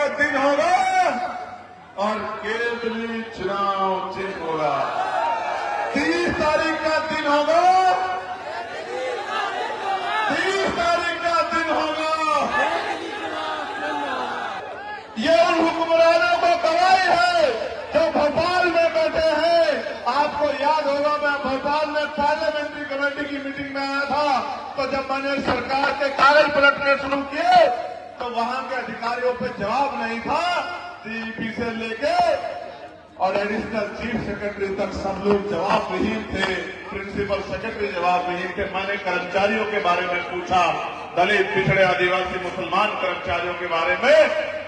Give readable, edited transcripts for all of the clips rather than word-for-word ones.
का दिन होगा और केंद्रीय चुनाव चिन्ह होगा। 30 तारीख का दिन होगा, 30 तारीख का दिन होगा। ये उन हुक्मरानों को गवाही है जो भोपाल में बैठे हैं। आपको याद होगा, मैं भोपाल में पार्लियामेंट्री कमेटी की मीटिंग में आया था, तो जब मैंने सरकार के कागज पलटने शुरू किए तो वहां के अधिकारियों पे जवाब नहीं था। डीजीपी से लेके और एडिशनल चीफ सेक्रेटरी तक सब लोग जवाबविहीन थे, प्रिंसिपल सेक्रेटरी जवाबविहीन थे। मैंने कर्मचारियों के बारे में पूछा, दलित, पिछड़े, आदिवासी, मुसलमान कर्मचारियों के बारे में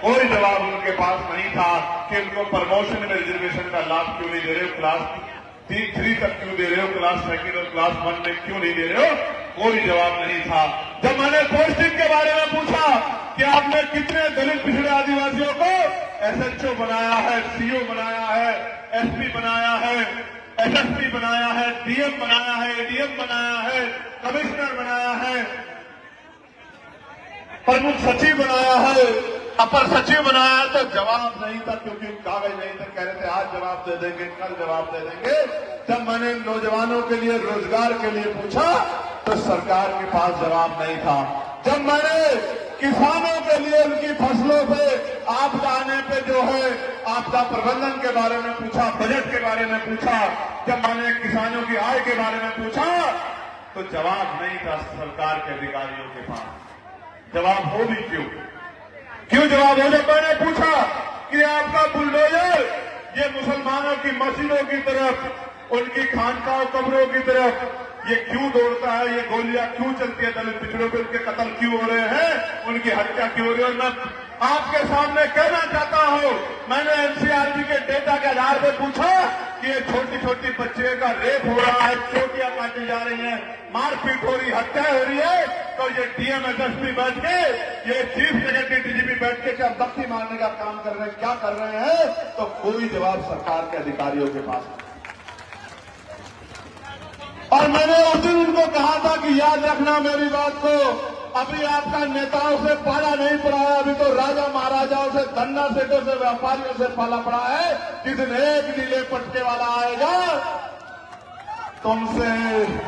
कोई जवाब उनके पास नहीं था कि उनको प्रमोशन में रिजर्वेशन का लाभ क्यों नहीं दे रहे हो, क्लास 3 तक क्यों दे रहे हो, क्लास 2 और क्लास 1 में क्यों नहीं दे रहे हो, कोई जवाब नहीं था। जब मैंने पोस्टिंग के बारे में पूछा कि आपने कितने दलित, पिछड़े, आदिवासियों को एसएचओ बनाया है, सीओ बनाया है, एसपी बनाया है, एसएसपी बनाया है, डीएम बनाया है, एडीएम बनाया है, कमिश्नर बनाया है, प्रमुख सचिव बनाया है, अपर सचिव बनाया है, तो जवाब नहीं था क्योंकि कागज नहीं थे। कह रहे थे आज जवाब दे देंगे, कल जवाब दे देंगे। जब मैंने नौजवानों के लिए, रोजगार के लिए पूछा तो सरकार के पास जवाब नहीं था। जब मैंने किसानों के लिए उनकी फसलों पे आपदा आने पे जो है आपदा प्रबंधन के बारे में पूछा, बजट के बारे में पूछा, जब मैंने किसानों की आय के बारे में पूछा तो जवाब नहीं था सरकार के अधिकारियों के पास। जवाब हो भी क्यों जवाब हो? जब मैंने पूछा कि आपका बुलडोजर ये मुसलमानों की मस्जिदों की तरफ, उनकी खानकाह कब्रों की तरफ ये क्यों दौड़ता है, ये गोलियां क्यों चलती है, दलित पिछड़ों पे उनके कत्ल क्यों हो रहे हैं, उनकी हत्या क्यों हो रही है, और मैं आपके सामने कहना चाहता हूं, मैंने एनसीआरबी के डेटा के आधार पर पूछा कि ये छोटी छोटी बच्चे का रेप हो रहा है, चोटियां काटी जा रही हैं, मारपीट हो रही, हत्या हो रही है, तो ये डीएम एसएसपी बैठ के, ये चीफ सेक्रेटरी डीजीपी बैठ के क्या बत्ती मारने का काम कर रहे हैं, क्या कर रहे हैं? तो कोई जवाब सरकार के अधिकारियों के पास। और मैंने उस दिन उनको कहा था कि याद रखना मेरी बात को, अभी आपका नेताओं से पाला नहीं पड़ा है, अभी तो राजा महाराजाओं से, धन्ना सेठों से, व्यापारियों से पाला पड़ा है। जिस दिन एक नीले पटके वाला आएगा तुमसे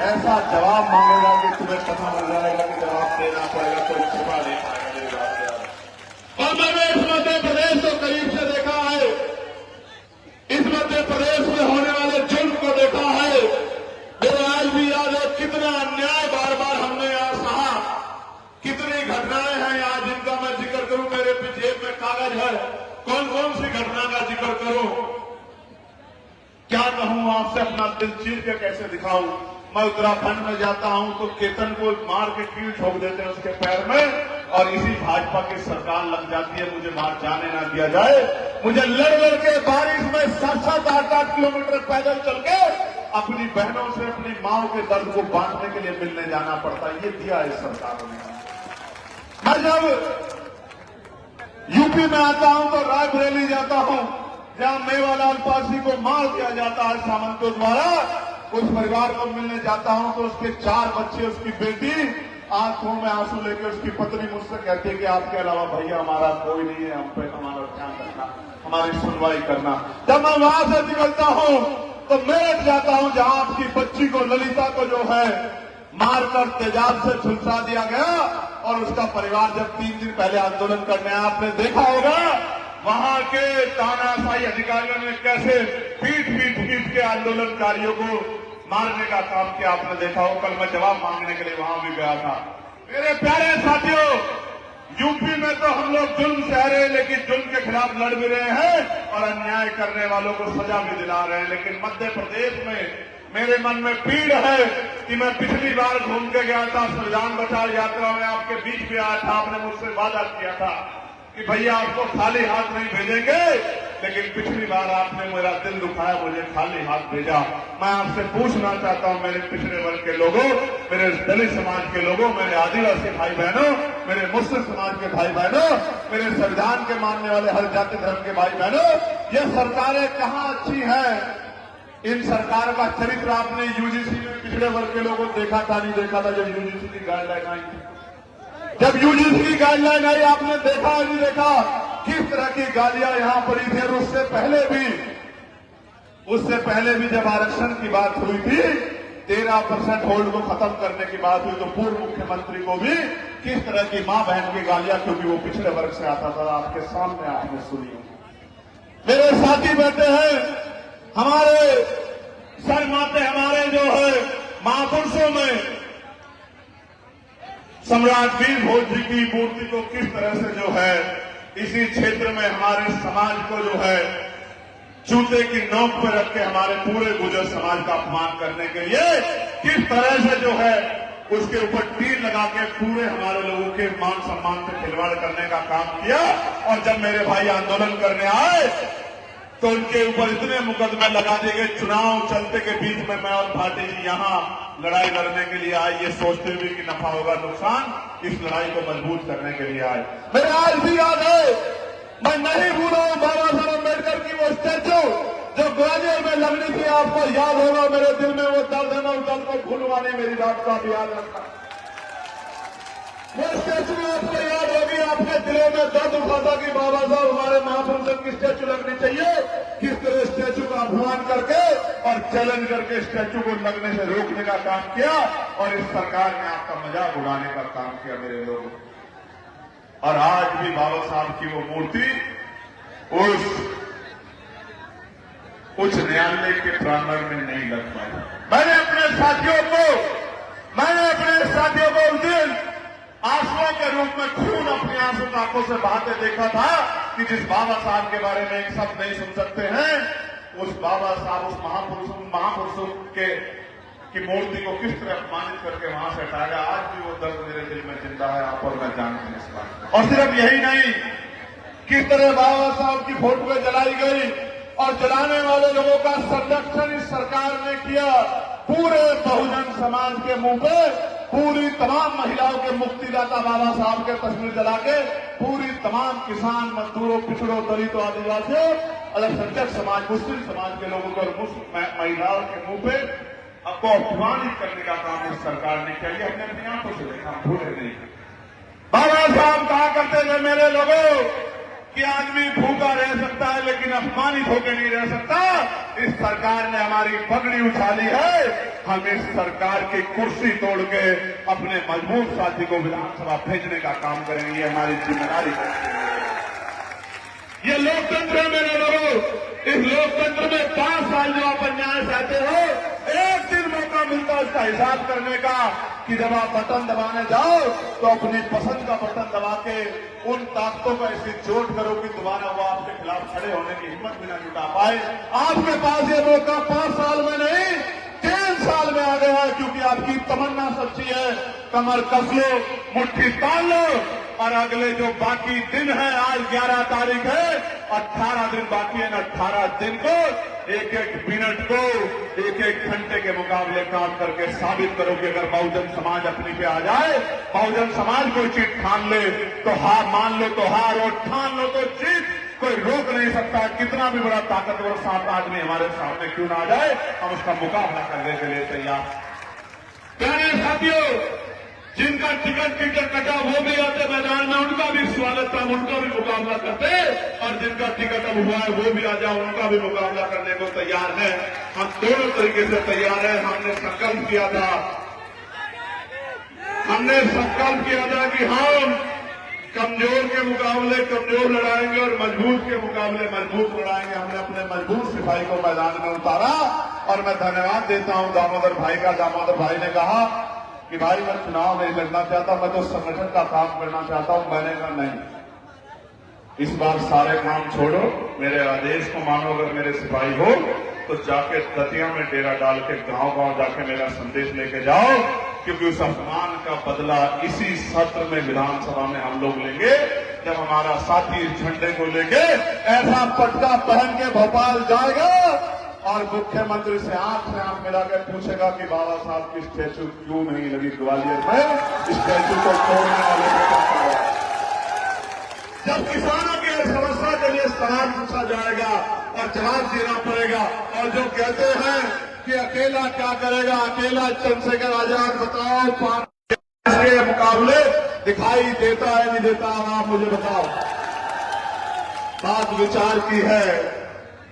ऐसा जवाब मांगेगा कि तुम्हें पता मिल जाएगा कि जवाब देना पड़ेगा, कोई छुपा नहीं पाएगा। और मैंने इस मध्य प्रदेश को करीब से देखा है, इस मध्य प्रदेश में होने वाले जुल्म को देखा है। मेरे आज भी याद है कितना अन्याय बार बार हमने यहां सहा, कितनी घटनाएं हैं आज जिनका मैं जिक्र करूं। मेरे जेब में कागज है, कौन कौन सी घटना का जिक्र करूं, क्या कहूं आपसे, अपना दिल चीर के कैसे दिखाऊं। मैं उत्तराखंड में जाता हूं तो केतन को मार के कील ठोक देते हैं उसके पैर में, और इसी भाजपा की सरकार लग जाती है मुझे बाहर जाने ना दिया जाए। मुझे लड़ के बारिश में 7-7, 8-8 किलोमीटर पैदल चल के अपनी बहनों से, अपनी माओ के दर्द को बांटने के लिए मिलने जाना पड़ता है। ये दिया इस सरकार ने। मैं जब यूपी में आता हूं तो रायबरेली जाता हूं, जहां मेवालाल पासी को मार दिया जाता है सामंतों द्वारा, उस परिवार को मिलने जाता हूं तो उसके 4 बच्चे, उसकी बेटी आंखों में आंसू लेकर उसकी पत्नी मुझसे कहती है कि आपके अलावा भैया हमारा कोई नहीं है, हम पे हमारा ध्यान रखना, हमारी सुनवाई करना। जब मैं वहां से निकलता हूं तो मेरठ जाता हूं, जहां आपकी बच्ची को, ललिता को जो है मारकर तेजाब से झुलसा दिया गया, और उसका परिवार जब 3 दिन पहले आंदोलन करने आया, आपने देखा होगा वहां के तानाशाही अधिकारियों ने कैसे पीट के आंदोलनकारियों को मारने का काम किया, आपने देखा हो। कल मैं जवाब मांगने के लिए वहां भी गया था। मेरे प्यारे साथियों, यूपी में तो हम लोग जुल्म सह रहे हैं, लेकिन जुल्म के खिलाफ लड़ भी रहे हैं और अन्याय करने वालों को सजा भी दिला रहे हैं। लेकिन मध्य प्रदेश में मेरे मन में पीड़ है कि मैं पिछली बार घूम के गया था, संविधान बचाओ यात्रा में आपके बीच में आया था, आपने मुझसे वादा किया था कि भैया आपको खाली हाथ नहीं भेजेंगे, लेकिन पिछली बार आपने मेरा दिल दुखाया, मुझे खाली हाथ भेजा। मैं आपसे पूछना चाहता हूं, मेरे पिछड़े वर्ग के लोगों, मेरे दलित समाज के लोगों, मेरे आदिवासी भाई बहनों, मेरे मुस्लिम समाज के भाई बहनों, मेरे संविधान के मानने वाले हर जाति धर्म के भाई बहनों, ये सरकारें कहां अच्छी हैं? इन सरकार का चरित्र आपने यूजीसी में पिछड़े वर्ग के लोगों को देखा था, नहीं देखा था? जब यूजीसी की गाइडलाइन आई थी, जब यूजीसी की गाइडलाइन आई, आपने देखा नहीं देखा किस तरह तरह की गालियां यहां पड़ी थी, और उससे पहले भी जब आरक्षण की बात हुई थी, 13% होल्ड को खत्म करने की बात हुई, तो पूर्व मुख्यमंत्री को भी किस तरह की मां बहन की गालियां, क्योंकि वो पिछड़े वर्ग से आता था, आपके सामने आपने सुनी। मेरे साथी बैठे हैं, हमारे शर्माते हमारे जो है महापुरुषों में सम्राट वीर भोज जी की मूर्ति को किस तरह से जो है इसी क्षेत्र में हमारे समाज को जो है जूते की नोक पर रख के हमारे पूरे गुर्जर समाज का अपमान करने के लिए किस तरह से जो है उसके ऊपर तीर लगा के पूरे हमारे लोगों के मान सम्मान से खिलवाड़ करने का काम किया। और जब मेरे भाई आंदोलन करने आए तो उनके ऊपर इतने मुकदमे लगा दिए गए। चुनाव चलते के बीच में मैं और भाटी जी यहां लड़ाई लड़ने के लिए आए, ये सोचते हुए कि नफा होगा नुकसान, इस लड़ाई को मजबूत करने के लिए आए। मेरे आज भी याद है, मैं नहीं भूला हूं बाबा साहब अम्बेडकर की वो स्टैचू जो ग्वालियर में लगनी थी। आपको याद होगा, मेरे दिल में वो दर्द है, मैं उस दर्द को भूलवाने मेरी बात का भी याद रखा। वो स्टैचू आपको याद होगी, आपके दिलों में दर्द उठा था कि बाबा साहब हमारे महापुरुषों की स्टैचू लगनी चाहिए। किस तरह स्टैचू का अपमान करके और चैलेंज करके स्टैचू को लगने से रोकने का काम किया, और इस सरकार ने आपका मजाक उड़ाने का काम किया मेरे लोगों। और आज भी बाबा साहब की वो मूर्ति उस उच्च न्यायालय के प्रांगण में नहीं लग पाई। मैंने अपने साथियों को उस दिन आंसुओं के रूप में खून अपनी आंसू आंखों से बहाते देखा था कि जिस बाबा साहब के बारे में एक शब्द नहीं सुन सकते हैं, उस बाबा साहब, उस महापुरुषों की मूर्ति को किस तरह अपमानित करके वहां से हटाया। आज भी वो दर्द मेरे दिल में जिंदा है, आप और मैं जानते हैं इस बात। और सिर्फ यही नहीं, किस तरह बाबा साहब की फोटो जलाई गई और जलाने वाले लोगों का संरक्षण इस सरकार ने किया। पूरे बहुजन समाज के मुंह पे पूरी तमाम महिलाओं के मुक्तिदाता बाबा साहब के तस्वीर जला के पूरी तमाम किसान, मजदूरों, पिछड़ों, दलितों, आदिवासियों, अल्पसंख्यक समाज, मुस्लिम समाज के लोगों को और महिलाओं के मुंह पे आपको अपमानित करने का काम इस सरकार ने किया। ये हमने अपनी आंखों से देखा, भूले नहीं। बाबा साहब कहा करते थे मेरे लोगों कि आदमी भूखा रह सकता है लेकिन अपमानित होकर नहीं रह सकता। इस सरकार ने हमारी पगड़ी उछाली है, हम इस सरकार की कुर्सी तोड़ के अपने मजबूत साथी को विधानसभा भेजने का काम करेंगे। ये हमारी जिम्मेदारी है। ये लोकतंत्र है मेरे लोगों। इस लोकतंत्र में 5 साल जो आप अन्याय सहते हो, एक दिन मौका मिलता है इसका हिसाब करने का कि जब आप बटन दबाने जाओ तो अपनी पसंद का बटन दबा के उन ताकतों का ऐसी चोट करो कि दोबारा वो आपके खिलाफ खड़े होने की हिम्मत भी न जुटा पाए। आपके पास ये मौका 5 साल में नहीं 3 साल में आ गया है, क्योंकि आपकी तमन्ना सच्ची है। कमर कस लो, मुट्ठी तान लो, और अगले जो बाकी दिन है, आज 11 तारीख है, 18 दिन बाकी है। 18 दिन को, एक एक मिनट को, एक एक घंटे के मुकाबले काम करके साबित करो कि अगर बहुजन समाज अपनी पे आ जाए, बहुजन समाज कोई चीज ठान ले तो हार, मान लो तो हार, और ठान लो तो जीत। कोई रोक नहीं सकता। कितना भी बड़ा ताकतवर 7 आदमी हमारे सामने क्यों ना आ जाए, हम उसका मुकाबला करने के लिए तैयार। प्यारे साथियों, जिनका टिकट कटा वो भी आते मैदान में, उनका भी स्वागत था, उनका भी मुकाबला करते, और जिनका टिकट अब हुआ है वो भी आ जाओ, उनका भी मुकाबला करने को तैयार है। हम दोनों तरीके से तैयार है। हमने संकल्प किया था कि हम कमजोर के मुकाबले कमजोर लड़ाएंगे और मजबूत के मुकाबले मजबूत लड़ाएंगे। हमने अपने मजबूत सिपाही को मैदान में उतारा, और मैं धन्यवाद देता हूं दामोदर भाई का। दामोदर भाई ने कहा कि भाई मैं चुनाव नहीं लड़ना चाहता, मैं तो संगठन का काम करना चाहता हूं। मैंने कहा नहीं, इस बार सारे काम छोड़ो, मेरे आदेश को मानो। अगर मेरे सिपाही हो तो जाके दतिया में डेरा डाल के गांव जाके मेरा संदेश लेके जाओ, क्योंकि उस अपमान का बदला इसी सत्र में विधानसभा में हम लोग लेंगे, जब हमारा साथी इस झंडे को लेके ऐसा पटका पहन के भोपाल जाएगा और मुख्यमंत्री से आंख मिला के पूछेगा कि बाबा साहब की स्टैचू क्यों नहीं लगी ग्वालियर में, स्टैचू को तोड़ने वाले को क्या करेगा। जब किसानों की समस्या के लिए सवाल पूछा जाएगा और जवाब देना पड़ेगा, और जो कहते हैं कि अकेला क्या करेगा, अकेला चंद्रशेखर आजाद बताओ 5 के मुकाबले दिखाई देता है नहीं देता, आप मुझे बताओ। बात विचार की है,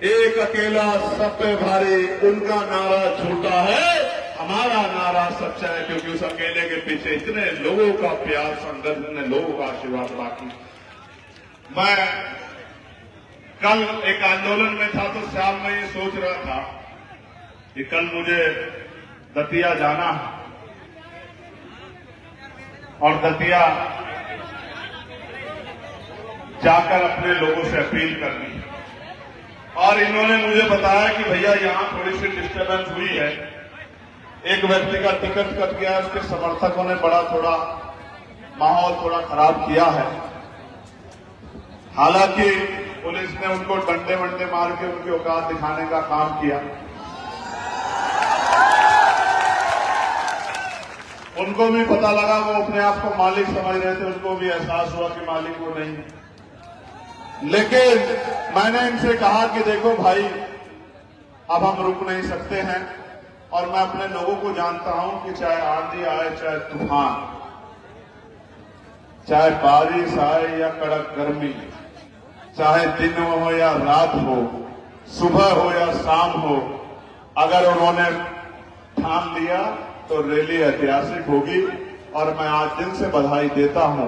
एक अकेला सब पे भारी, उनका नारा झूठा है, हमारा नारा सच्चा है, क्योंकि उस अकेले के पीछे इतने लोगों का प्यार, संगठन, इतने लोगों का आशीर्वाद बाकी। मैं कल एक आंदोलन में था तो शाम में ये सोच रहा था कि कल मुझे दतिया जाना है और दतिया जाकर अपने लोगों से अपील करनी है। और इन्होंने मुझे बताया कि भैया यहां थोड़ी सी डिस्टर्बेंस हुई है, एक व्यक्ति का टिकट कट गया, उसके समर्थकों ने बड़ा थोड़ा माहौल थोड़ा खराब किया है। हालांकि पुलिस ने उनको डंडे वंडे मार के उनकी औकात दिखाने का काम किया। उनको भी पता लगा, वो अपने आप को मालिक समझ रहे थे, उनको भी एहसास हुआ कि मालिक वो नहीं है। लेकिन मैंने इनसे कहा कि देखो भाई, अब हम रुक नहीं सकते हैं, और मैं अपने लोगों को जानता हूं कि चाहे आंधी आए, चाहे तूफान, चाहे बारिश आए या कड़क गर्मी, चाहे दिन हो या रात हो, सुबह हो या शाम हो, अगर उन्होंने ठान लिया तो रैली ऐतिहासिक होगी। और मैं आज दिल से बधाई देता हूं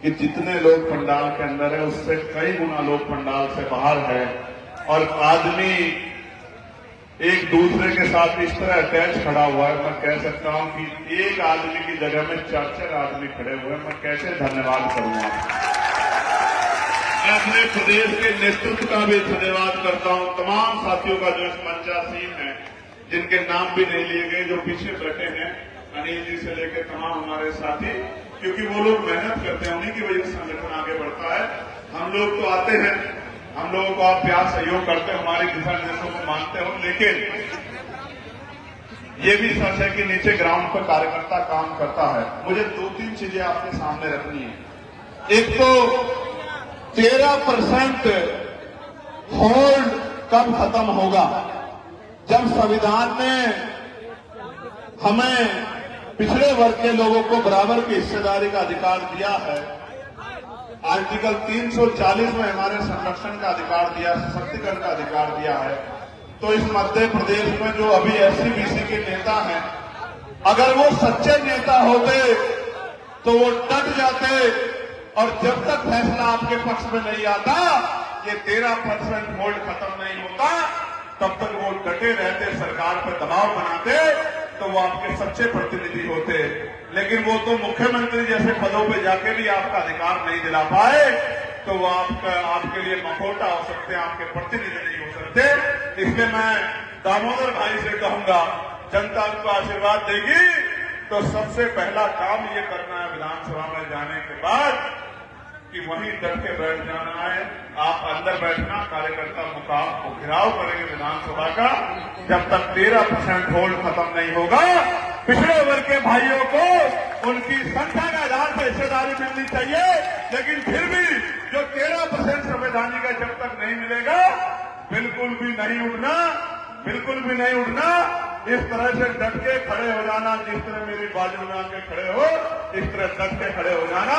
कि जितने लोग पंडाल के अंदर है उससे कई गुना लोग पंडाल से बाहर है, और आदमी एक दूसरे के साथ इस तरह अटैच खड़ा हुआ है। मैं कह सकता हूं कि एक आदमी की जगह में 4-4 आदमी खड़े हुए हैं। मैं कैसे धन्यवाद करूंगा। मैं अपने प्रदेश के नेतृत्व का भी धन्यवाद करता हूं, तमाम साथियों का जो इस मंचासीन है, जिनके नाम भी नहीं लिए गए, जो पीछे बैठे हैं, अनिल जी से लेकर तमाम हमारे साथी, क्योंकि वो लोग मेहनत करते हैं, उन्हीं की वजह से संगठन आगे बढ़ता है। हम लोग तो आते हैं, हम लोगों को आप प्यार सहयोग करते हैं, हमारे दिशा निर्देशों को मानते हो, लेकिन ये भी सच है कि नीचे ग्राउंड पर कार्यकर्ता काम करता है। मुझे 2-3 चीजें आपके सामने रखनी है। एक तो 13% होल्ड कब खत्म होगा? जब संविधान ने हमें पिछड़े वर्ग के लोगों को बराबर की हिस्सेदारी का अधिकार दिया है, आर्टिकल 340 में हमारे संरक्षण का अधिकार दिया, सशक्तिकरण का अधिकार दिया है, तो इस मध्य प्रदेश में जो अभी SC-BC के नेता हैं, अगर वो सच्चे नेता होते तो वो डट जाते, और जब तक फैसला आपके पक्ष में नहीं आता, ये 13% होल्ड खत्म नहीं होता, तब तक वो डटे रहते, सरकार पर दबाव बनाते, तो वो आपके सच्चे प्रतिनिधि होते। लेकिन वो तो मुख्यमंत्री जैसे पदों पे जाके भी आपका अधिकार नहीं दिला पाए, तो वो आपके लिए मखौटा हो सकते हैं, आपके प्रतिनिधि नहीं हो सकते। इसलिए मैं दामोदर भाई से कहूंगा, जनता उनको आशीर्वाद देगी तो सबसे पहला काम ये करना है विधानसभा में जाने के बाद कि वहीं डट के बैठ जाना है। आप अंदर बैठना, कार्यकर्ता मुकाम को घिराव करेंगे विधानसभा का, जब तक 13% होल्ड खत्म नहीं होगा। पिछड़े वर्ग के भाइयों को उनकी संख्या के आधार पर हिस्सेदारी मिलनी चाहिए, लेकिन फिर भी जो 13% संवैधानिक है, जब तक नहीं मिलेगा, बिल्कुल भी नहीं उठना, बिल्कुल भी नहीं उठना। इस तरह से डट के खड़े हो जाना, जिस तरह मेरी बाजू में आके खड़े हो, इस तरह डट के खड़े हो जाना,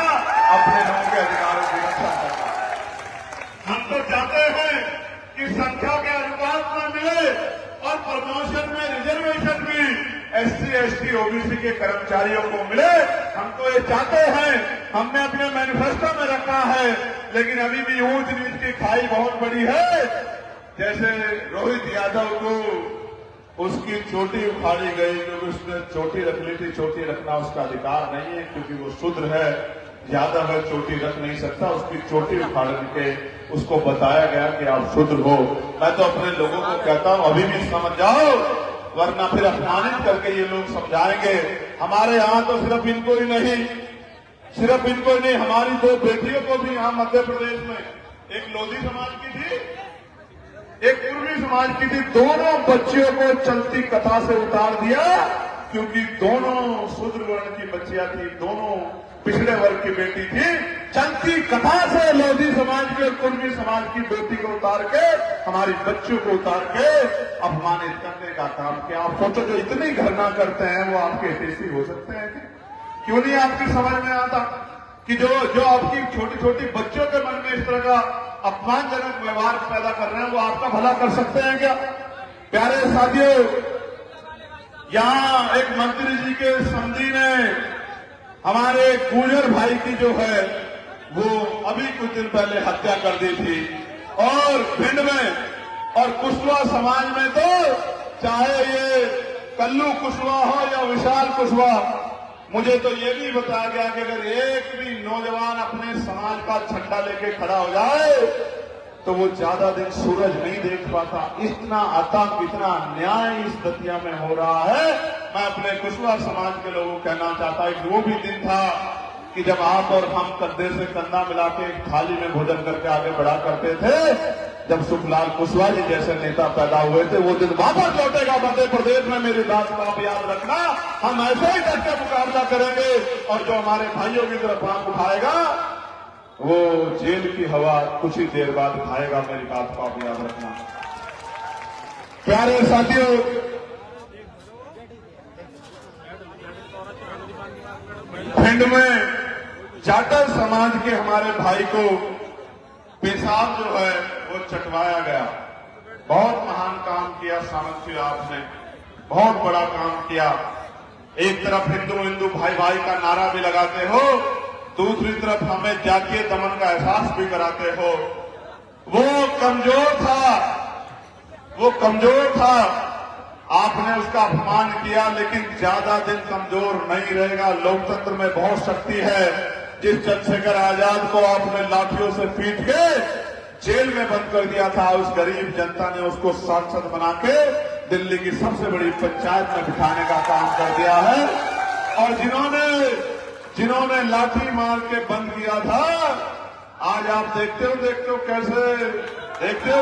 अपने लोगों के अधिकारों की रक्षा करना। हम तो चाहते हैं कि संख्या के अनुपात में मिले और प्रमोशन में रिजर्वेशन भी SC, ST, OBC के कर्मचारियों को मिले। हम तो ये चाहते हैं, हमने अपने मैनिफेस्टो में रखा है, लेकिन अभी भी ऊंच नीच की खाई बहुत बड़ी है। जैसे रोहित यादव को उसकी चोटी उखाड़ी गई, क्योंकि उसने चोटी रख ली थी, चोटी रखना उसका अधिकार नहीं है, क्योंकि वो शूद्र है, यादव है, चोटी रख नहीं सकता। उसकी चोटी उखाड़ के उसको बताया गया कि आप शूद्र हो। मैं तो अपने लोगों को कहता हूं, अभी भी समझ जाओ, वरना फिर अपमानित करके ये लोग समझाएंगे। हमारे यहाँ तो सिर्फ इनको ही नहीं, सिर्फ इनको ही नहीं, हमारी 2 बेटियों को भी यहाँ मध्य प्रदेश में, एक लोधी समाज की थी, एक पूर्वी समाज की थी, दोनों बच्चियों को चलती कथा से उतार दिया, क्योंकि दोनों शूद्र वर्ण की बच्चियां थी, दोनों पिछड़े वर्ग की बेटी थी। चलती कथा से लोधी समाज की और पूर्वी समाज की बेटी को उतार के, हमारी बच्चियों को उतार के अपमानित करने का काम किया। आप सोचो, जो इतनी घृणा करते हैं वो आपके हितैषी हो सकते हैं? क्यों नहीं आपकी समझ में आता कि जो आपकी छोटी छोटी बच्चों के मन में इस तरह का अपमानजनक व्यवहार पैदा कर रहे हैं, वो आपका भला कर सकते हैं क्या? प्यारे साथियों, यहां एक मंत्री जी के समधी ने हमारे गुजर भाई की जो है वो अभी कुछ दिन पहले हत्या कर दी थी। और भिंड में और कुशवाहा समाज में तो चाहे ये कल्लू कुशवाहा हो या विशाल कुशवाहा, मुझे तो ये भी बताया गया कि अगर एक भी नौजवान अपने समाज का झंडा लेके खड़ा हो जाए तो वो ज्यादा दिन सूरज नहीं देख पाता। इतना आतंक, इतना अन्याय इस दतिया में हो रहा है। मैं अपने कुशवाहा समाज के लोगों को कहना चाहता हूं कि वो भी दिन था कि जब आप और हम कंधे से कंधा मिला के एक थाली में भोजन करके आगे बढ़ा करते थे। जब सुखलाल कुशवाहा जी जैसे नेता पैदा हुए थे, वो दिन वापस लौटेगा मध्य प्रदेश में। मेरी बात को आप याद रखना। हम ऐसे ही डट के मुकाबला करेंगे और जो हमारे भाइयों की तरफ आंख उठाएगा वो जेल की हवा कुछ ही देर बाद खाएगा। मेरी बात को आप याद रखना। प्यारे साथियों, भिंड में जाटव समाज के हमारे भाई को पेशाब जो है वो चटवाया गया। बहुत महान काम किया सामंत, आपने बहुत बड़ा काम किया। एक तरफ हिंदू हिंदू भाई भाई का नारा भी लगाते हो, दूसरी तरफ हमें जातीय दमन का एहसास भी कराते हो। वो कमजोर था, वो कमजोर था, आपने उसका अपमान किया, लेकिन ज्यादा दिन कमजोर नहीं रहेगा। लोकतंत्र में बहुत शक्ति है। जिस चंद्रशेखर आजाद को आपने लाठियों से पीट के जेल में बंद कर दिया था, उस गरीब जनता ने उसको सांसद बना के दिल्ली की सबसे बड़ी पंचायत में बिठाने का काम कर दिया है। और जिन्होंने लाठी मार के बंद किया था, आज आप देखते हो कैसे देखते हो।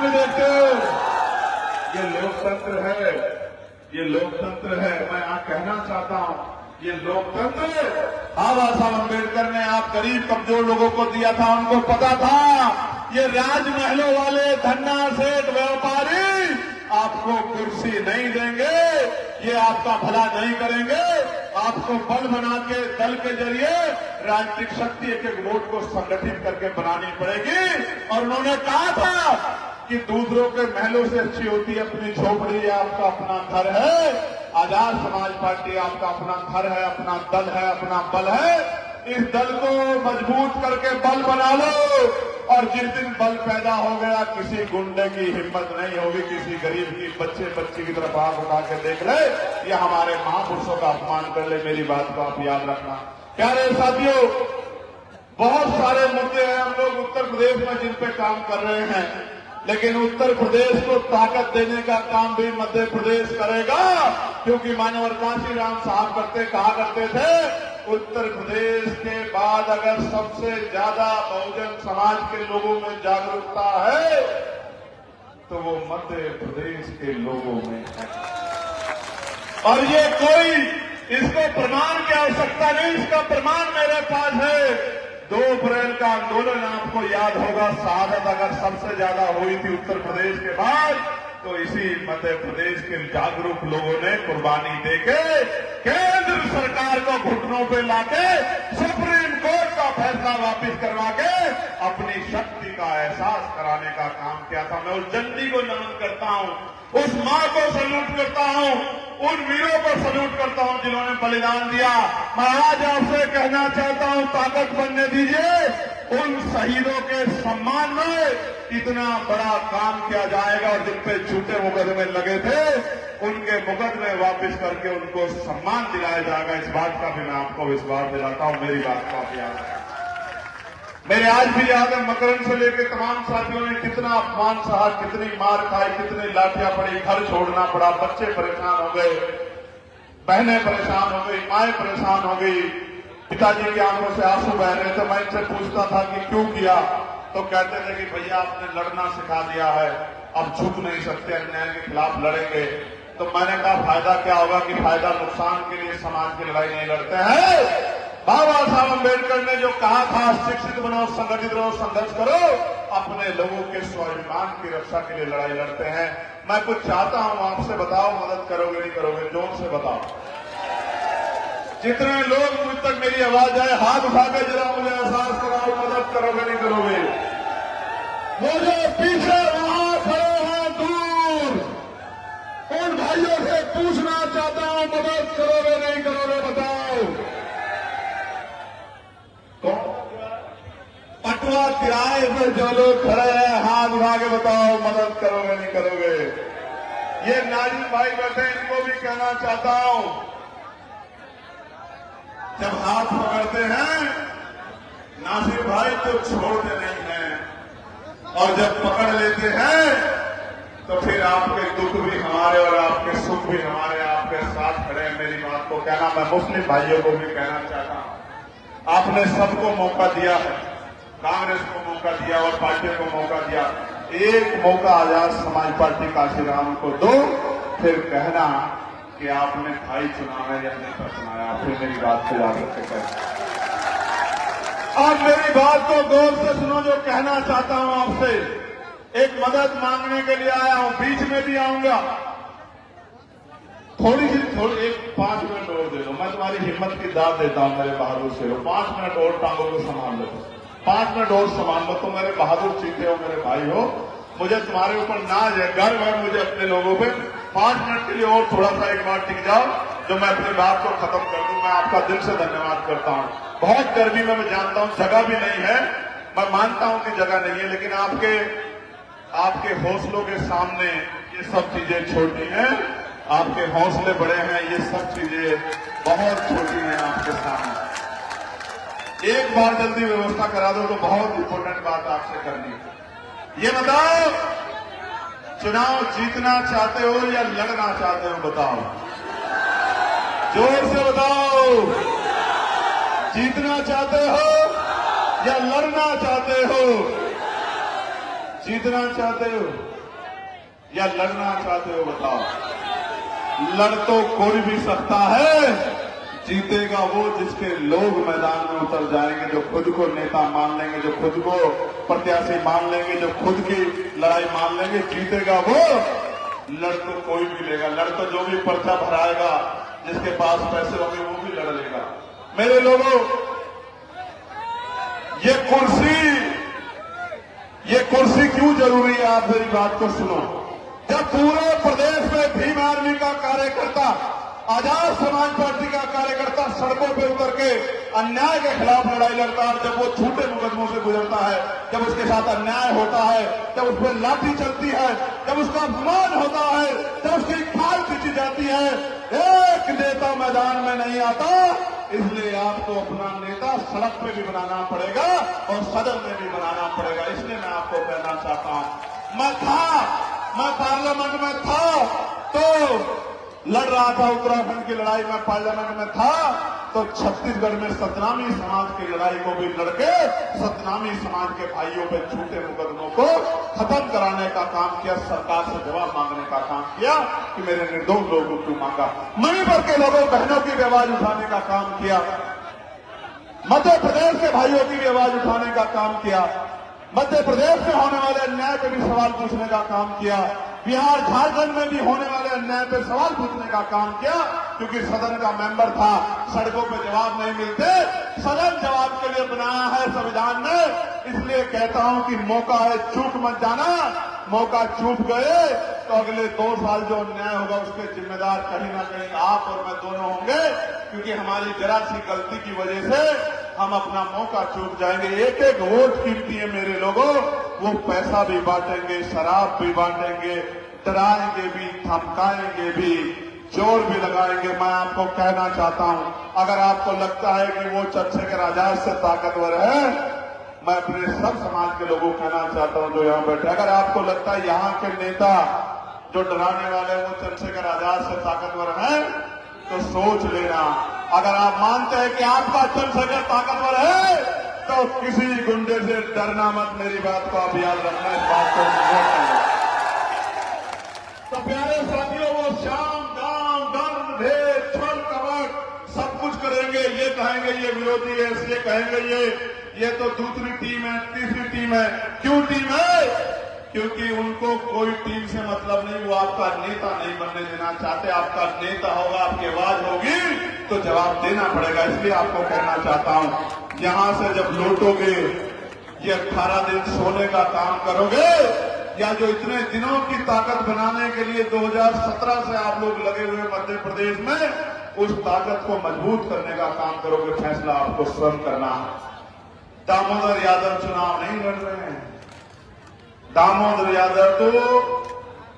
ये लोकतंत्र है, ये लोकतंत्र है। मैं आज कहना चाहता हूं, ये लोकतंत्र बाबा साहब अम्बेडकर ने आप गरीब कमजोर लोगों को दिया था। उनको पता था ये राजमहलों वाले धन्ना सेठ व्यापारी आपको कुर्सी नहीं देंगे, ये आपका भला नहीं करेंगे। आपको बल बना के दल के जरिए राजनीतिक शक्ति एक एक वोट को संगठित करके बनानी पड़ेगी। और उन्होंने कहा था कि दूसरों के महलों से अच्छी होती है अपनी झोपड़ी। आपका अपना घर है, आजाद समाज पार्टी आपका अपना घर है, अपना दल है, अपना बल है। इस दल को मजबूत करके बल बना लो। और जिस दिन बल पैदा हो गया, किसी गुंडे की हिम्मत नहीं होगी, किसी गरीब की बच्ची की तरफ आंख उठा के देख ले या हमारे महापुरुषों का अपमान कर ले। मेरी बात को आप याद रखना। प्यारे साथियों, बहुत सारे मुद्दे हैं हम लोग उत्तर प्रदेश में जिन पे काम कर रहे हैं, लेकिन उत्तर प्रदेश को ताकत देने का काम भी मध्य प्रदेश करेगा। क्योंकि मानवर काशीराम साहब कहा करते थे, उत्तर प्रदेश के बाद अगर सबसे ज्यादा बहुजन समाज के लोगों में जागरूकता है तो वो मध्य प्रदेश के लोगों में है। और ये कोई इसको प्रमाण की आवश्यकता नहीं, इसका प्रमाण मेरे पास है। 2 अप्रैल का आंदोलन आपको याद होगा, शहादत अगर सबसे ज्यादा हुई थी उत्तर प्रदेश के बाद, तो इसी मध्य प्रदेश के जागरूक लोगों ने कुर्बानी देके केंद्र सरकार को घुटनों पे लाके सुप्रीम कोर्ट का फैसला वापस करवा के अपनी शक्ति का एहसास कराने का काम किया था। मैं उस जंडी को नमन करता हूं, उस मां को सल्यूट करता हूं, उन वीरों को सल्यूट करता हूं जिन्होंने बलिदान दिया। मैं आज आपसे कहना चाहता हूं, ताकत बनने दीजिए। उन शहीदों के सम्मान में इतना बड़ा काम किया जाएगा और जिन पे झूठे मुकदमे लगे थे उनके मुकदमे वापस करके उनको सम्मान दिलाया जाएगा। इस बात का भी मैं आपको विश्वास दिलाता हूं। मेरी बात का भी याद है, मेरे आज भी याद है, मकरन से लेकर तमाम साथियों ने कितना अपमान सहा, कितनी मार खाई, कितनी लाठियां पड़ी, घर छोड़ना पड़ा, बच्चे परेशान हो गए, बहनें परेशान हो गई, माएं परेशान हो गई, पिताजी की आंखों से आंसू बह रहे थे। मैं इनसे पूछता था कि क्यों किया, तो कहते थे कि भैया आपने लड़ना सिखा दिया है, अब झुक नहीं सकते, अन्याय के खिलाफ लड़ेंगे। तो मैंने कहा फायदा क्या होगा कि फायदा नुकसान के लिए समाज की लड़ाई नहीं लड़ते हैं। बाबा साहब अम्बेडकर ने जो कहा था, शिक्षित बनो, संगठित रहो, संघर्ष करो, अपने लोगों के स्वाभिमान की रक्षा के लिए लड़ाई लड़ते हैं। मैं कुछ चाहता हूं आपसे, बताओ मदद करोगे नहीं करोगे? जोर से बताओ। जितने लोग मुझ तक मेरी आवाज आए, हाथ उठाकर जरा मुझे एहसास कराओ, मदद करोगे नहीं करोगे? मुझे पीछे वहां खड़े हैं दूर, उन भाइयों से पूछना चाहता हूं, मदद करोगे नहीं करोगे बताओ। पटवा किराए पर जो लोग खड़े हैं हाथ उठा के बताओ मदद करोगे नहीं करोगे। ये नाजिम भाई बैठे, इनको भी कहना चाहता हूं, जब हाथ पकड़ते हैं नासिर भाई तो छोड़ते नहीं हैं, और जब पकड़ लेते हैं तो फिर आपके दुख भी हमारे और आपके सुख भी हमारे, आपके साथ खड़े हैं। मेरी बात को कहना, मैं मुस्लिम भाइयों को भी कहना चाहता हूं, आपने सबको मौका दिया है, कांग्रेस को मौका दिया और पार्टी को मौका दिया, एक मौका आजाद समाज पार्टी काशीराम को दो, फिर कहना कि आपने भाई चुना है या नेता चुनाया। फिर मेरी बात को याद रखें। और मेरी बात को गौर से सुनो, जो कहना चाहता हूं आपसे, एक मदद मांगने के लिए आया हूं, बीच में भी आऊंगा, थोड़ी एक 5 मिनट और दे दो, मैं तुम्हारी हिम्मत की दाद देता हूं मेरे बहादुर से। 5 मिनट और टांगों को संभाल लो, 5 मिनट और संभाल लो, तुम मेरे बहादुर चीते हो, मेरे भाई हो, मुझे तुम्हारे ऊपर नाज है, गर्व है मुझे अपने लोगों पे। 5 मिनट के लिए और थोड़ा सा एक बार टिक जाओ, जो मैं अपनी बात को खत्म कर दूं। मैं आपका दिल से धन्यवाद करता हूं। बहुत गर्मी में मैं जानता हूं, जगह भी नहीं है, मैं मानता हूं कि जगह नहीं है, लेकिन आपके हौसलों के सामने ये सब चीजें छोटी हैं, आपके हौसले बड़े हैं, ये सब चीजें बहुत छोटी हैं आपके सामने। एक बार जल्दी व्यवस्था करा दो, तो बहुत इंपॉर्टेंट बात आपसे करनी है। ये बताओ, चुनाव जीतना चाहते हो या लड़ना चाहते हो बताओ, जोर से बताओ। जीतना चाहते हो या लड़ना चाहते हो? जीतना चाहते हो या लड़ना चाहते हो बताओ। लड़ तो कोई भी सकता है, जीतेगा वो जिसके लोग मैदान में उतर जाएंगे, जो खुद को नेता मान लेंगे, जो खुद को प्रत्याशी मान लेंगे, जो खुद की लड़ाई मान लेंगे, जीतेगा वो। लड़ तो कोई भी लेगा, लड़ तो जो भी पर्चा भराएगा, जिसके पास पैसे होंगे वो भी लड़ लेगा। मेरे लोगों, ये कुर्सी क्यों जरूरी है, आप मेरी बात को सुनो। जब पूरे प्रदेश में भीम आर्मी का कार्यकर्ता, आजाद समाज पार्टी का कार्यकर्ता सड़कों पे उतर के अन्याय के खिलाफ लड़ाई लड़ता है, जब वो झूठे मुकदमों से गुजरता है, जब उसके साथ अन्याय होता है, जब उस पर लाठी चलती है, जब उसका अपमान होता है, जब उसकी खाल खींची जाती है, एक नेता मैदान में नहीं आता। इसलिए आपको अपना नेता सड़क पे भी बनाना पड़ेगा और सदन में भी बनाना पड़ेगा। इसलिए मैं आपको कहना चाहता हूं, मैं पार्लियामेंट में था तो लड़ रहा था, उत्तराखंड की लड़ाई में पार्लियामेंट में था तो छत्तीसगढ़ में सतनामी समाज की लड़ाई को भी लड़के सतनामी समाज के भाइयों पे झूठे मुकदमों को खत्म कराने का काम किया, सरकार से जवाब मांगने का काम किया कि मेरे निर्दोष लोगों को क्यों मांगा, मणिपुर के लोगों बहनों की भी आवाज उठाने का काम किया, मध्य प्रदेश के भाइयों की भी आवाज उठाने का काम किया, मध्य प्रदेश में होने वाले अन्याय पे भी सवाल पूछने का काम किया, बिहार झारखंड में भी होने वाले अन्याय पे सवाल पूछने का काम किया, क्योंकि सदन का मेंबर था, सड़कों पे जवाब नहीं मिलते, सदन जवाब के लिए बनाया है संविधान ने। इसलिए कहता हूं कि मौका है, चूक मत जाना, मौका चूक गए तो अगले 2 साल जो अन्याय होगा उसके जिम्मेदार कहीं ना कहीं आप और मैं दोनों होंगे, क्योंकि हमारी जरा सी गलती की वजह से हम अपना मौका चूक जाएंगे। एक एक वोट कीमती है मेरे लोगों, वो पैसा भी बांटेंगे, शराब भी बांटेंगे, डराएंगे भी, धमकाएंगे भी, जोर भी लगाएंगे। मैं आपको कहना चाहता हूं, अगर आपको लगता है कि वो चंद्रशेखर आजाद से ताकतवर है, मैं अपने सब समाज के लोगों को कहना चाहता हूं जो यहां बैठे, अगर आपको लगता है यहां के नेता जो डराने वाले वो चंद्रशेखर आजाद से ताकतवर है, तो सोच लेना। अगर आप मानते हैं कि आपका चंद्रशेखर ताकतवर है, तो किसी गुंडे से डरना मत। मेरी बात को आप याद रखना, इस बात को नोट करना। तो प्यारे साथियों, वो शाम दाम दर्द भेद छल कपट सब कुछ करेंगे। ये कहेंगे ये विरोधी है, ये कहेंगे ये तो दूसरी टीम है, तीसरी टीम है। क्यों टीम है? क्योंकि उनको कोई टीम से मतलब नहीं, वो आपका नेता नहीं बनने देना चाहते। आपका नेता होगा, आपकी आवाज होगी तो जवाब देना पड़ेगा। इसलिए आपको कहना चाहता हूं, यहां से जब लौटोगे ये 18 दिन सोने का काम करोगे, या जो इतने दिनों की ताकत बनाने के लिए 2017 से आप लोग लगे हुए मध्य प्रदेश में, उस ताकत को मजबूत करने का काम करोगे? फैसला आपको स्वयं करना है। दामोदर यादव चुनाव नहीं लड़ रहे हैं। दामोदर यादव तो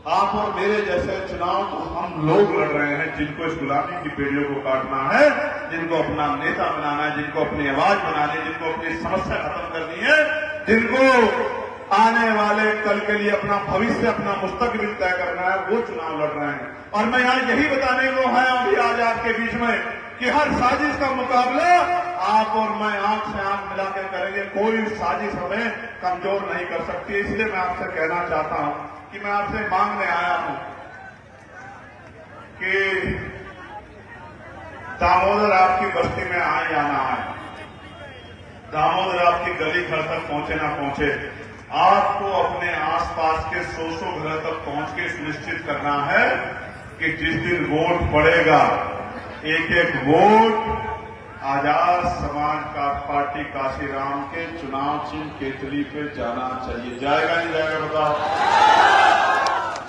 आप और मेरे जैसे चुनाव तो हम लोग लड़ रहे हैं, जिनको इस गुलामी की बेड़ियों को काटना है, जिनको अपना नेता बनाना है, जिनको अपनी आवाज बनानी है, जिनको अपनी समस्या खत्म करनी है, जिनको आने वाले कल के लिए अपना भविष्य, अपना मुस्तकबिल तय करना है, वो चुनाव लड़ रहे हैं। और मैं यहाँ यही बताने को है अभी आज आपके बीच में कि हर साजिश का मुकाबला आप और मैं आंख से आंख मिलाकर करेंगे। कोई साजिश हमें कमजोर नहीं कर सकती। इसलिए मैं आपसे कहना चाहता हूं कि मैं आपसे मांगने आया हूं कि दामोदर आपकी बस्ती में आए या ना आए, दामोदर आपकी गली घर तक पहुंचे ना पहुंचे, आपको अपने आसपास के 100 घर तक पहुंच के सुनिश्चित करना है कि जिस दिन वोट पड़ेगा, एक एक वोट आजाद समाज पार्टी काशीराम के चुनाव चिन्ह केतली पे जाना चाहिए। जाएगा नहीं जाएगा बताओ?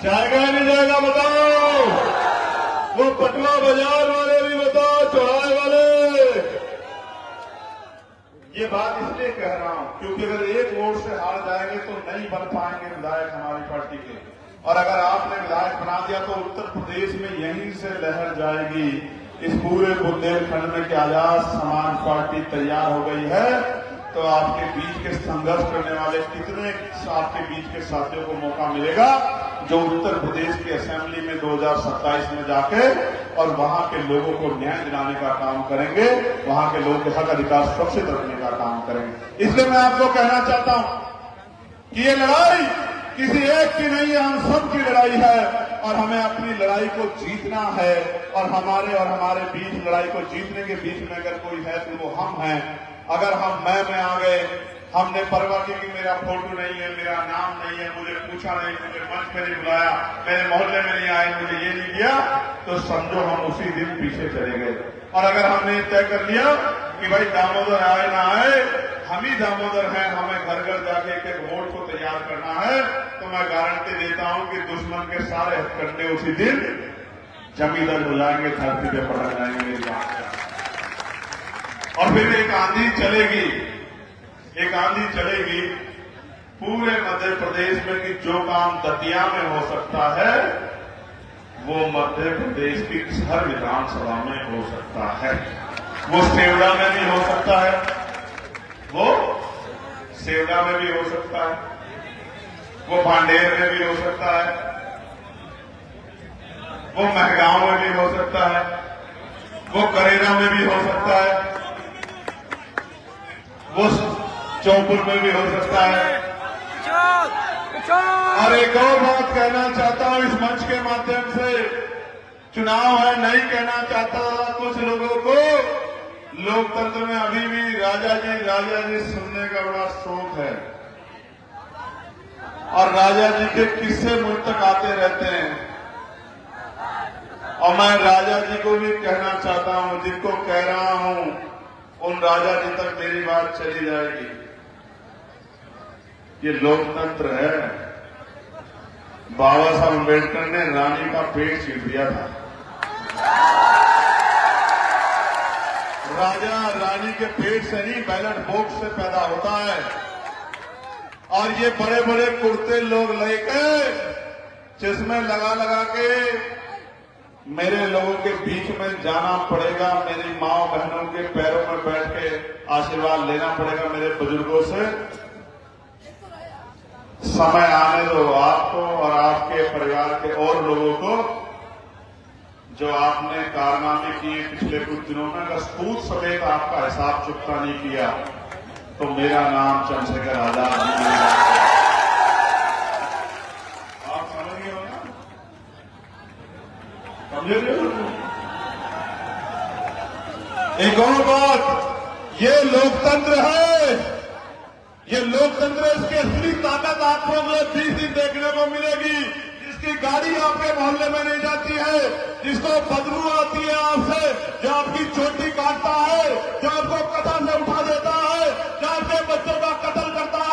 जाएगा नहीं जाएगा बताओ? वो पटवा बाजार वाले भी बताओ, चौराहे वाले। ये बात इसलिए कह रहा हूं क्योंकि अगर एक वोट से हार जाएंगे तो नहीं बन पाएंगे विधायक हमारी पार्टी के, और अगर आपने विधायक बना दिया तो उत्तर प्रदेश में यहीं से लहर जाएगी इस पूरे बुंदेलखंड में कि आजाद समाज पार्टी तैयार हो गई है। तो आपके बीच के संघर्ष करने वाले कितने आपके बीच के साथियों को मौका मिलेगा जो उत्तर प्रदेश की असेंबली में 2027 में जाके और वहां के लोगों को न्याय दिलाने का काम करेंगे, वहां के लोगों के हक अधिकार सुरक्षित रखने का काम करेंगे। इसलिए मैं आपको कहना चाहता हूं कि ये लड़ाई किसी एक की नहीं है, हम सब की लड़ाई है और हमें अपनी लड़ाई को जीतना है। और हमारे बीच लड़ाई को जीतने के बीच में अगर कोई है तो वो हम हैं। अगर हम मैं आ गए, हमने परवाह की कि मेरा फोटो नहीं है, मेरा नाम नहीं है, मुझे पूछा नहीं, मुझे मंच में नहीं बुलाया, मेरे मोहल्ले में नहीं आए, मुझे ये नहीं किया, तो समझो हम उसी दिन पीछे चले गए। और अगर हमने तय कर लिया कि भाई दामोदर आए ना आए, हम ही दामोदर हैं, हमें घर घर जाके एक एक वोट को तैयार करना है, तो मैं गारंटी देता हूं कि दुश्मन के सारे हथकंडे उसी दिन जमींदर हो जाएंगे, धरती पे पटक जाएंगे मेरी बात। और फिर एक आंधी चलेगी पूरे मध्य प्रदेश में कि जो काम दतिया में हो सकता है वो मध्य प्रदेश की हर विधानसभा में हो सकता है, वो सेवड़ा में भी हो सकता है, वो सेवड़ा में भी हो सकता है, वो भांडेर में भी हो सकता है, वो महगांव में भी हो सकता है, वो करेरा में भी हो सकता है, वो चौपुर में भी हो सकता है। और एक और बात कहना चाहता हूं इस मंच के माध्यम से, चुनाव है नहीं कहना चाहता कुछ लोगों को, लोकतंत्र में अभी भी राजा जी सुनने का बड़ा शौक है और राजा जी के किस्से मुझ तक आते रहते हैं। और मैं राजा जी को भी कहना चाहता हूं, जिनको कह रहा हूं उन राजा जी तक मेरी बात चली जाएगी। ये लोकतंत्र है। बाबा साहब अम्बेडकर ने रानी का पेट छीन दिया था। राजा रानी के पेट से नहीं, बैलेट बॉक्स से पैदा होता है। और ये बड़े बड़े कुर्ते लोग लेकर चश्मे लगा के मेरे लोगों के बीच में जाना पड़ेगा, मेरी माँ बहनों के पैरों में बैठ के आशीर्वाद लेना पड़ेगा मेरे बुजुर्गों से। समय आने दो आपको और आपके परिवार के और लोगों को जो आपने कारनामे किए पिछले कुछ दिनों में, अगर सूद समेत आपका हिसाब चुकता नहीं किया तो मेरा नाम चंद्रशेखर आजाद नहीं है। आप समझ गए हो ना? समझे? एक और बात, ये लोकतंत्र है, ये लोकतंत्र, इसकी असली ताकत आपको 20 दिन देखने को मिलेगी। जिसकी गाड़ी आपके मोहल्ले में नहीं जाती है, जिसको बदबू आती है आपसे, जो आपकी चोटी काटता है, जो आपको कत्ल से उठा देता है, जो आपके बच्चों का कत्ल करता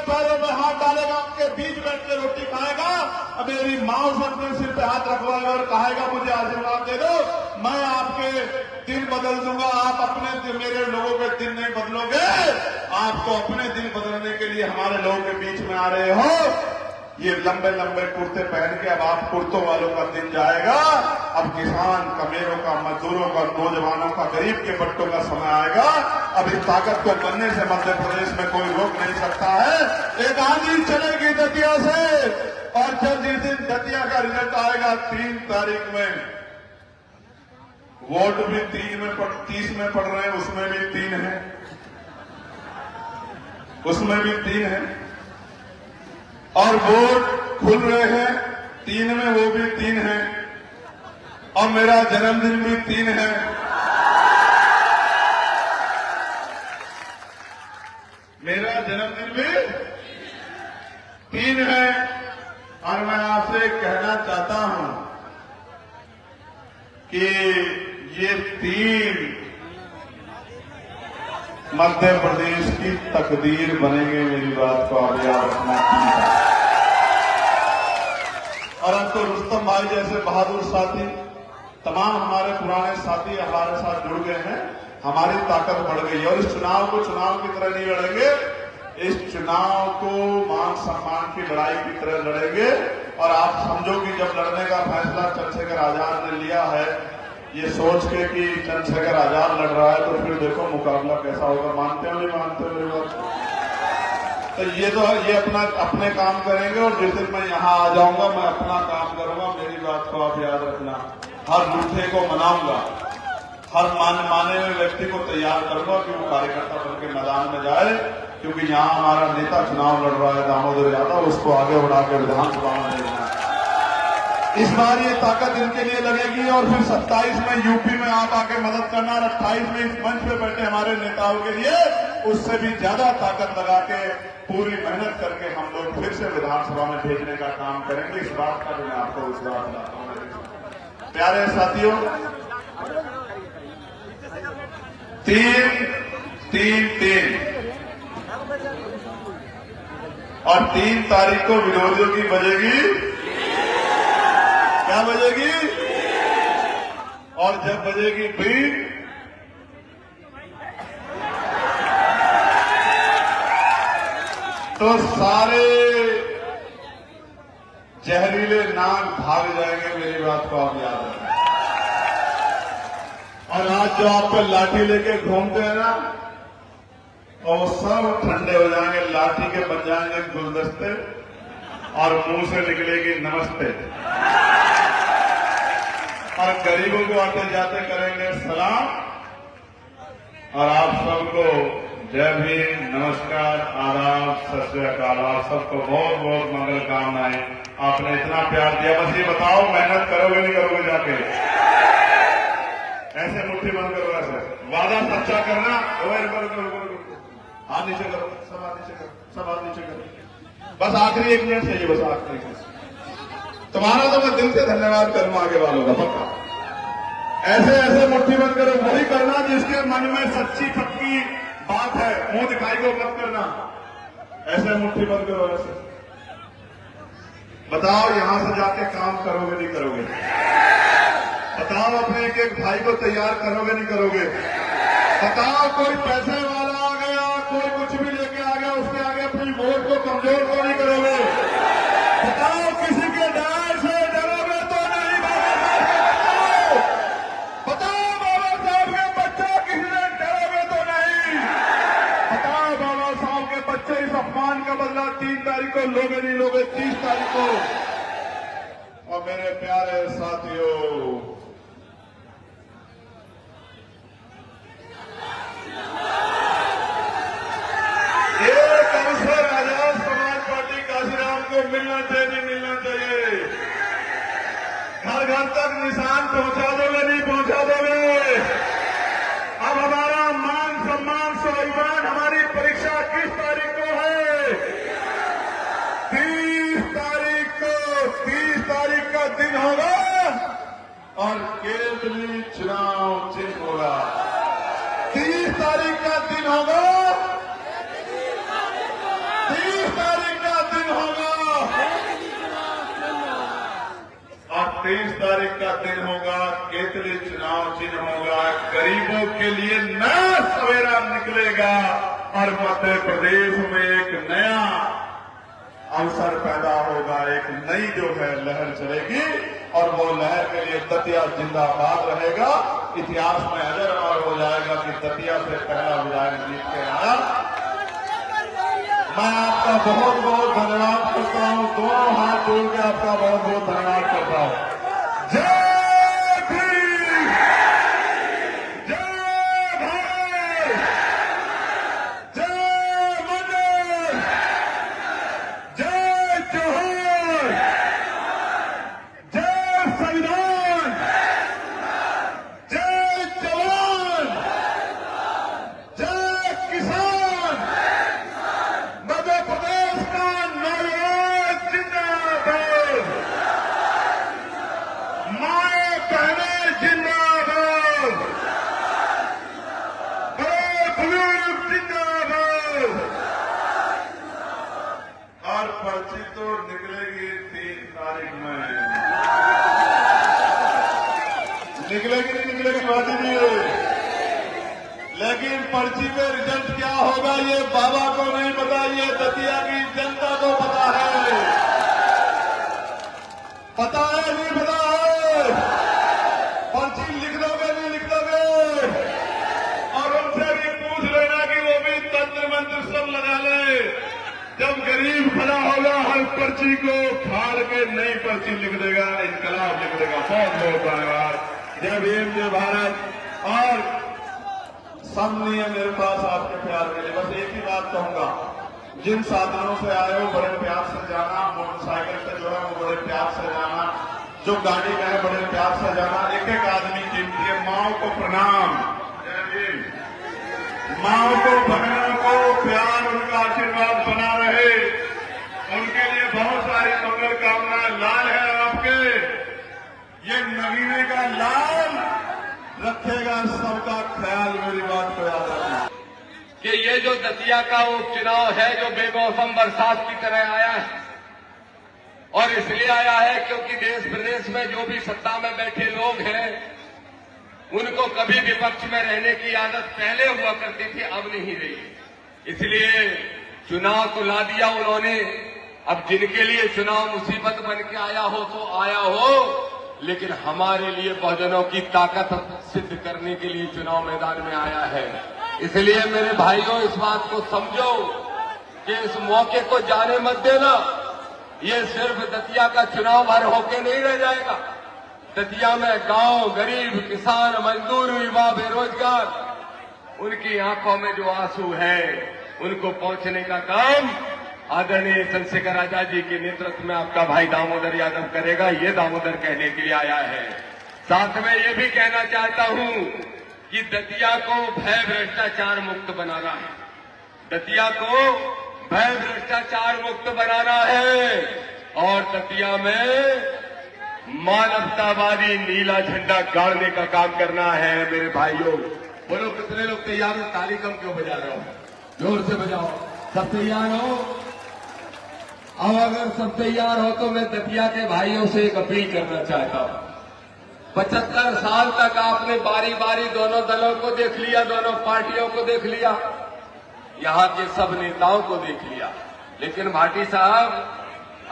पैरों में हाथ डालेगा, आपके बीच बैठ के रोटी खाएगा, अब मेरी माँ उस अपने सिर पे हाथ रखवाएगा और कहेगा मुझे आशीर्वाद दे दो, मैं आपके दिल बदल दूंगा। आप अपने मेरे लोगों के दिल नहीं बदलोगे, आप तो अपने दिल बदलने के लिए हमारे लोगों के बीच में आ रहे हो। ये लंबे लंबे कुर्ते पहन के अब आप कुर्तों वालों का दिन जाएगा। अब किसान, कमेरों का, मजदूरों का, नौजवानों का, गरीब के बट्टों का समय आएगा। अब इस ताकत को बनने से मध्य प्रदेश में कोई रोक नहीं सकता है। एक आंधी चलेगी दतिया से, और जब जिस दिन दतिया का रिजल्ट आएगा 3 तारीख में, वोट भी 30 में पड़ रहे हैं, उसमें भी 3 है, उसमें भी 3 है, और वोट खुल रहे हैं 3 में, वो भी 3 है, और मेरा जन्मदिन भी 3 है। मेरा जन्मदिन भी 3 है। और मैं आपसे कहना चाहता हूं कि ये 3 मध्य प्रदेश की तकदीर बनेंगे। मेरी बात को आप याद रखना। और अब तो रुस्तम भाई जैसे बहादुर साथी, तमाम हमारे पुराने साथी हमारे साथ जुड़ गए हैं, हमारी ताकत बढ़ गई। और इस चुनाव को चुनाव की तरह नहीं लड़ेंगे, इस चुनाव को मान सम्मान की लड़ाई की तरह लड़ेंगे। और आप समझो कि जब लड़ने का फैसला चंद्रशेखर आजाद ने लिया है, ये सोच के कि चंद्रशेखर आजाद लड़ रहा है, तो फिर देखो मुकाबला कैसा होगा। मानते हो नहीं मानते हो मेरी बात? तो ये अपने काम करेंगे, और जिस दिन मैं यहाँ आ जाऊंगा मैं अपना काम करूंगा। मेरी बात को आप याद रखना। हर रूठे को मनाऊंगा, हर माने हुए व्यक्ति को तैयार करूंगा कि वो कार्यकर्ता बन के मैदान में जाए, क्योंकि यहाँ हमारा नेता चुनाव लड़ रहा है दामोदर यादव, उसको आगे बढ़ा के विधानसभा में भेजना। इस बार ये ताकत इनके लिए लगेगी। और फिर 27 में यूपी में आप आके मदद करना, और 28 में इस मंच पे बैठे हमारे नेताओं के लिए उससे भी ज्यादा ताकत लगा के पूरी मेहनत करके हम लोग फिर से विधानसभा में भेजने का काम करेंगे। इस बात का भी मैं आपको विश्वास दिलाता हूँ। प्यारे साथियों, 3 और 3 तारीख को विरोधियों की बजेगी, क्या बजेगी? और जब बजेगी बीट, तो सारे जहरीले नाग भाग जाएंगे। मेरी बात को आप याद रखें। और आज जो आप पे लाठी लेके घूमते हैं ना, और वो सब ठंडे हो जाएंगे, लाठी के बन जाएंगे गुलदस्ते, और मुंह से निकलेगी नमस्ते। और गरीबों को आते जाते करेंगे सलाम। और आप सबको जय भीम, नमस्कार, आदाब, सत श्री अकाल। आप सबको बहुत बहुत मंगल कामनाएं। आपने इतना प्यार दिया, बस ये बताओ मेहनत करोगे नहीं करोगे? जाके ऐसे मुट्ठी बंद करो, ऐसे वादा सच्चा करना। हाथ नीचे करो, सब हाथ नीचे करो, सब हाथ नीचे करो। बस आखिरी 1 मिनट चाहिए, बस आखिरी 1 मिनट। तुम्हारा तो मैं दिल से धन्यवाद करूंगा आगे वालों का, पक्का। ऐसे ऐसे मुट्ठी बंद करो, वही करना जिसके मन में सच्ची पक्की बात है, मुंह दिखाई को मत करना। ऐसे मुट्ठी बंद करो, ऐसे बताओ यहां से जाके काम करोगे नहीं करोगे? बताओ अपने एक भाई को तैयार करोगे नहीं करोगे? बताओ कोई पैसे वाला आ गया, कोई कुछ भी लेके आ गया, उसके आगे अपनी वोट को कमजोर तो नहीं करोगे? बताओ किसी के डर से डरोगे तो नहीं? बताओ बाबा साहब के बच्चे किसी से डरोगे तो नहीं? बताओ बाबा साहब के बच्चे इस अपमान का बदला 3 तारीख को लोगे नहीं लोगे? 30 तारीख को। और मेरे प्यारे साथियों, एक अवसर आजाद समाज पार्टी काशीराम को मिलना चाहिए, नहीं मिलना चाहिए? घर घर तक निशान पहुंचा दोगे नहीं पहुंचा दोगे? अब हमारा मान सम्मान स्वाभिमान, हमारी परीक्षा किस तारीख को है? 30 तारीख को। 30 तारीख का दिन होगा और केंद्रीय चुनाव चिन्ह होगा। 30 तारीख का दिन होगा, 30 तारीख का दिन होगा, केतली चुनाव चिन्ह होगा, गरीबों के लिए नया सवेरा निकलेगा और मध्य प्रदेश में एक नया अवसर पैदा होगा, एक नई जो है लहर चलेगी और वो लहर के लिए दतिया जिंदाबाद रहेगा। इतिहास में अजर और हो जाएगा कि दतिया से पहला विधायक जीत के आया। मैं आपका बहुत बहुत धन्यवाद करता हूं, दोनों हाथ जोड़ के आपका बहुत बहुत धन्यवाद करता हूं। जय भीम, जय भारत, जय मंदिर, जय जोहर, जय संविधान, जय जवान, जय किसान, मध्य प्रदेश का नौजवान जिंदाबाद, माए बहने जिंदाबाद, बड़े बुजुर्ग जिंदाबाद। और पर्ची तो निकलेगी 3 तारीख में। निकलेगी नहीं निकलेगी बाजी जी, लेकिन पर्ची में रिजल्ट क्या होगा ये बाबा को नहीं पता, ये दतिया की जनता को पता है। पता है नहीं पता है? पर्ची लिख दोगे नहीं लिख दोगे? और उनसे भी पूछ लेना कि वो भी तंत्र मंत्र सब लगा ले। जब गरीब खड़ा होगा हर पर्ची को फाड़ के नई पर्ची लिख देगा, इनकलाब लिख देगा। बहुत बहुत धन्यवाद। जय भीम, जय भारत। और सामने मेरे पास आपके प्यार के लिए बस एक ही बात कहूंगा, जिन साधनों से आए हो बड़े प्यार से जाना, मोटरसाइकिल से जो है वो बड़े प्यार से जाना, जो गाड़ी में है बड़े प्यार से जाना। एक एक आदमी कीमती है। माओ को प्रणाम, माओ को बहनों को प्यार, उनका आशीर्वाद बना रहे, उनके लिए बहुत सारी मंगल कामनाएं। लाल है आपके, ये नगीने का लाल रखेगा सबका ख्याल। मेरी बात को याद रखना कि ये जो दतिया का उपचुनाव है जो बेमौसम बरसात की तरह आया है, और इसलिए आया है क्योंकि देश प्रदेश में जो भी सत्ता में बैठे लोग हैं उनको कभी विपक्ष में रहने की आदत पहले हुआ करती थी, अब नहीं रही। इसलिए चुनाव तो ला दिया उन्होंने। अब जिनके लिए चुनाव मुसीबत बन के आया हो तो आया हो, लेकिन हमारे लिए बहुजनों की ताकत सिद्ध करने के लिए चुनाव मैदान में आया है। इसलिए मेरे भाइयों इस बात को समझो कि इस मौके को जाने मत देना। ये सिर्फ दतिया का चुनाव भर होके नहीं रह जाएगा। दतिया में गांव, गरीब, किसान, मजदूर, युवा, बेरोजगार, उनकी आंखों में जो आंसू है उनको पहुंचने का काम आदरणीय चंद्रशेखर आजाद जी के नेतृत्व में आपका भाई दामोदर यादव करेगा। ये दामोदर कहने के लिए आया है। साथ में ये भी कहना चाहता हूं कि दतिया को भय भ्रष्टाचार मुक्त बनाना है। दतिया को भय भ्रष्टाचार मुक्त बनाना है और दतिया में मानवतावादी नीला झंडा गाड़ने का काम करना है। मेरे भाइयों बोलो कितने लोग तैयार हो? ताली कम क्यों बजा रहे हो? जोर से बजाओ। सब तैयार हो? अब अगर सब तैयार हो तो मैं दतिया के भाइयों से एक अपील करना चाहता हूं। 75 साल तक आपने बारी बारी दोनों दलों को देख लिया, दोनों पार्टियों को देख लिया, यहां के सब नेताओं को देख लिया, लेकिन भाटी साहब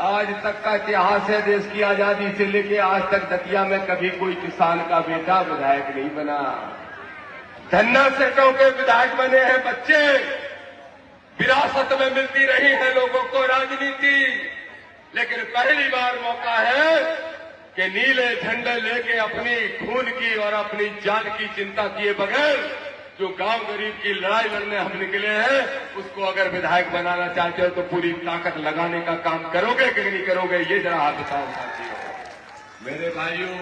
आज तक का इतिहास है, देश की आजादी से लेके आज तक दतिया में कभी कोई किसान का बेटा विधायक नहीं बना। धन्ना सेठों के विधायक बने हैं बच्चे, विरासत में मिलती रही है लोगों को राजनीति, लेकिन पहली बार मौका है कि नीले झंडे लेके अपनी खून की और अपनी जान की चिंता किए बगैर जो गांव गरीब की लड़ाई लड़ने हम निकले हैं उसको अगर विधायक बनाना चाहते हो तो पूरी ताकत लगाने का काम करोगे कि नहीं करोगे? ये जरा हाथ उठाओ साथियों। मेरे भाइयों,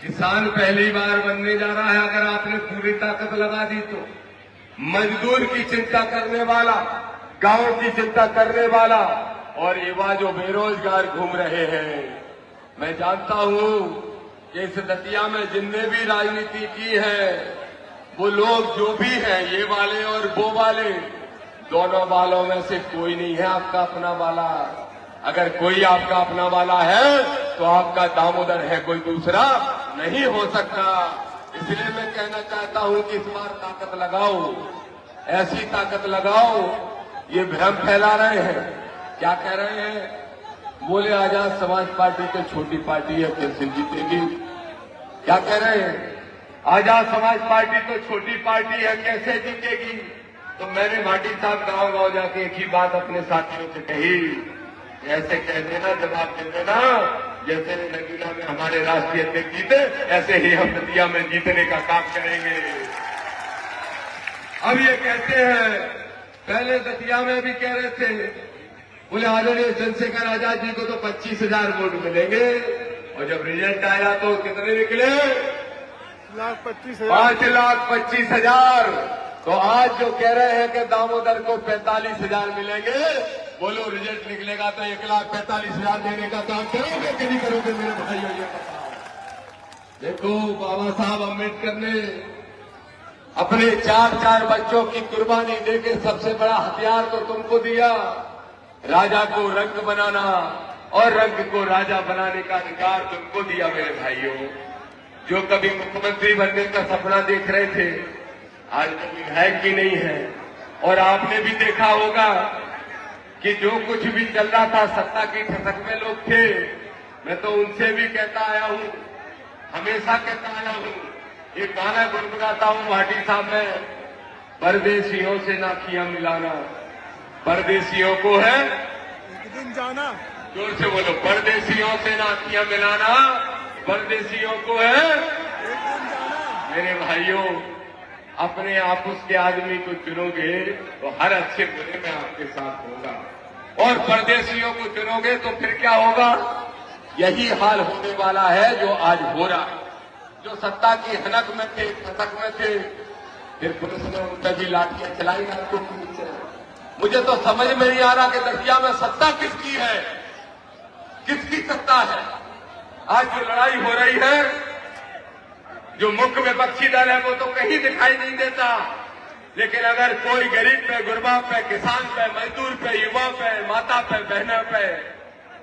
किसान पहली बार बनने जा रहा है अगर आपने पूरी ताकत लगा दी तो। मजदूर की चिंता करने वाला, गांव की चिंता करने वाला और युवा जो बेरोजगार घूम रहे हैं, मैं जानता हूं कि इस दतिया में जिनने भी राजनीति की है वो लोग जो भी हैं, ये वाले और वो वाले, दोनों वालों में से कोई नहीं है आपका अपना वाला। अगर कोई आपका अपना वाला है तो आपका दामोदर है, कोई दूसरा नहीं हो सकता। इसलिए मैं कहना चाहता हूं कि इस बार ताकत लगाओ, ऐसी ताकत लगाओ। ये भ्रम फैला रहे हैं, क्या कह रहे हैं? बोले आजाद समाज पार्टी तो छोटी पार्टी है, कैसे जीतेगी? क्या कह रहे हैं? आजाद समाज पार्टी तो छोटी पार्टी है, कैसे जीतेगी? तो मैंने भाटी साहब गांव जाके एक ही बात अपने साथियों से कही, ऐसे कह देना, जवाब दे देना, जैसे नगीना में हमारे राष्ट्रीय अध्यक्ष जीते, ऐसे ही हम दतिया में जीतने का काम करेंगे। अब ये कहते हैं, पहले दतिया में भी कह रहे थे, बोले आदरणीय चंद्रशेखर आजाद जी को तो 25,000 वोट मिलेंगे, और जब रिजल्ट आया तो कितने निकले? 5,25,000। तो आज जो कह रहे हैं कि दामोदर को 45,000 मिलेंगे, बोलो रिजल्ट निकलेगा तो 1,45,000 देने का काम करोगे कि नहीं करोगे मेरे भाइयों? ये बताओ। देखो, बाबा साहब अम्बेडकर ने अपने 4 बच्चों की कुर्बानी देके सबसे बड़ा हथियार तो तुमको दिया, राजा को रंग बनाना और रंग को राजा बनाने का अधिकार तुमको दिया मेरे भाइयों। जो कभी मुख्यमंत्री बनने का सपना देख रहे थे, आज तो विधायक भी नहीं है। और आपने भी देखा होगा कि जो कुछ भी चल रहा था, सत्ता की ठसक में लोग थे। मैं तो उनसे भी कहता आया हूं, हमेशा कहता आया हूं, ये गाना गुनगुनाता हूं भाटी साहब में, परदेशियों से नाखियां मिलाना, परदेशियों को है एक दिन जाना। जोर से बोलो, परदेशियों से नाखियां मिलाना, परदेशियों को है एक दिन जाना। मेरे भाइयों, अपने आप उसके आदमी को चुनोगे तो हर अच्छे बुरे में आपके साथ होगा, और परदेशियों को चुनोगे तो फिर क्या होगा? यही हाल होने वाला है जो आज हो रहा है। जो सत्ता की हनक में थे, खतक में थे, फिर पुलिस ने उन पर भी लाठियां चलाई रातों के नीचे। मुझे तो समझ में नहीं आ रहा कि दतिया में सत्ता किसकी है, किसकी सत्ता है? आज जो लड़ाई हो रही है, जो मुख्य विपक्षी दल है वो तो कहीं दिखाई नहीं देता, लेकिन अगर कोई गरीब पे, गुरबा पे, किसान पे, मजदूर पे, युवा पे, माता पे, बहना पे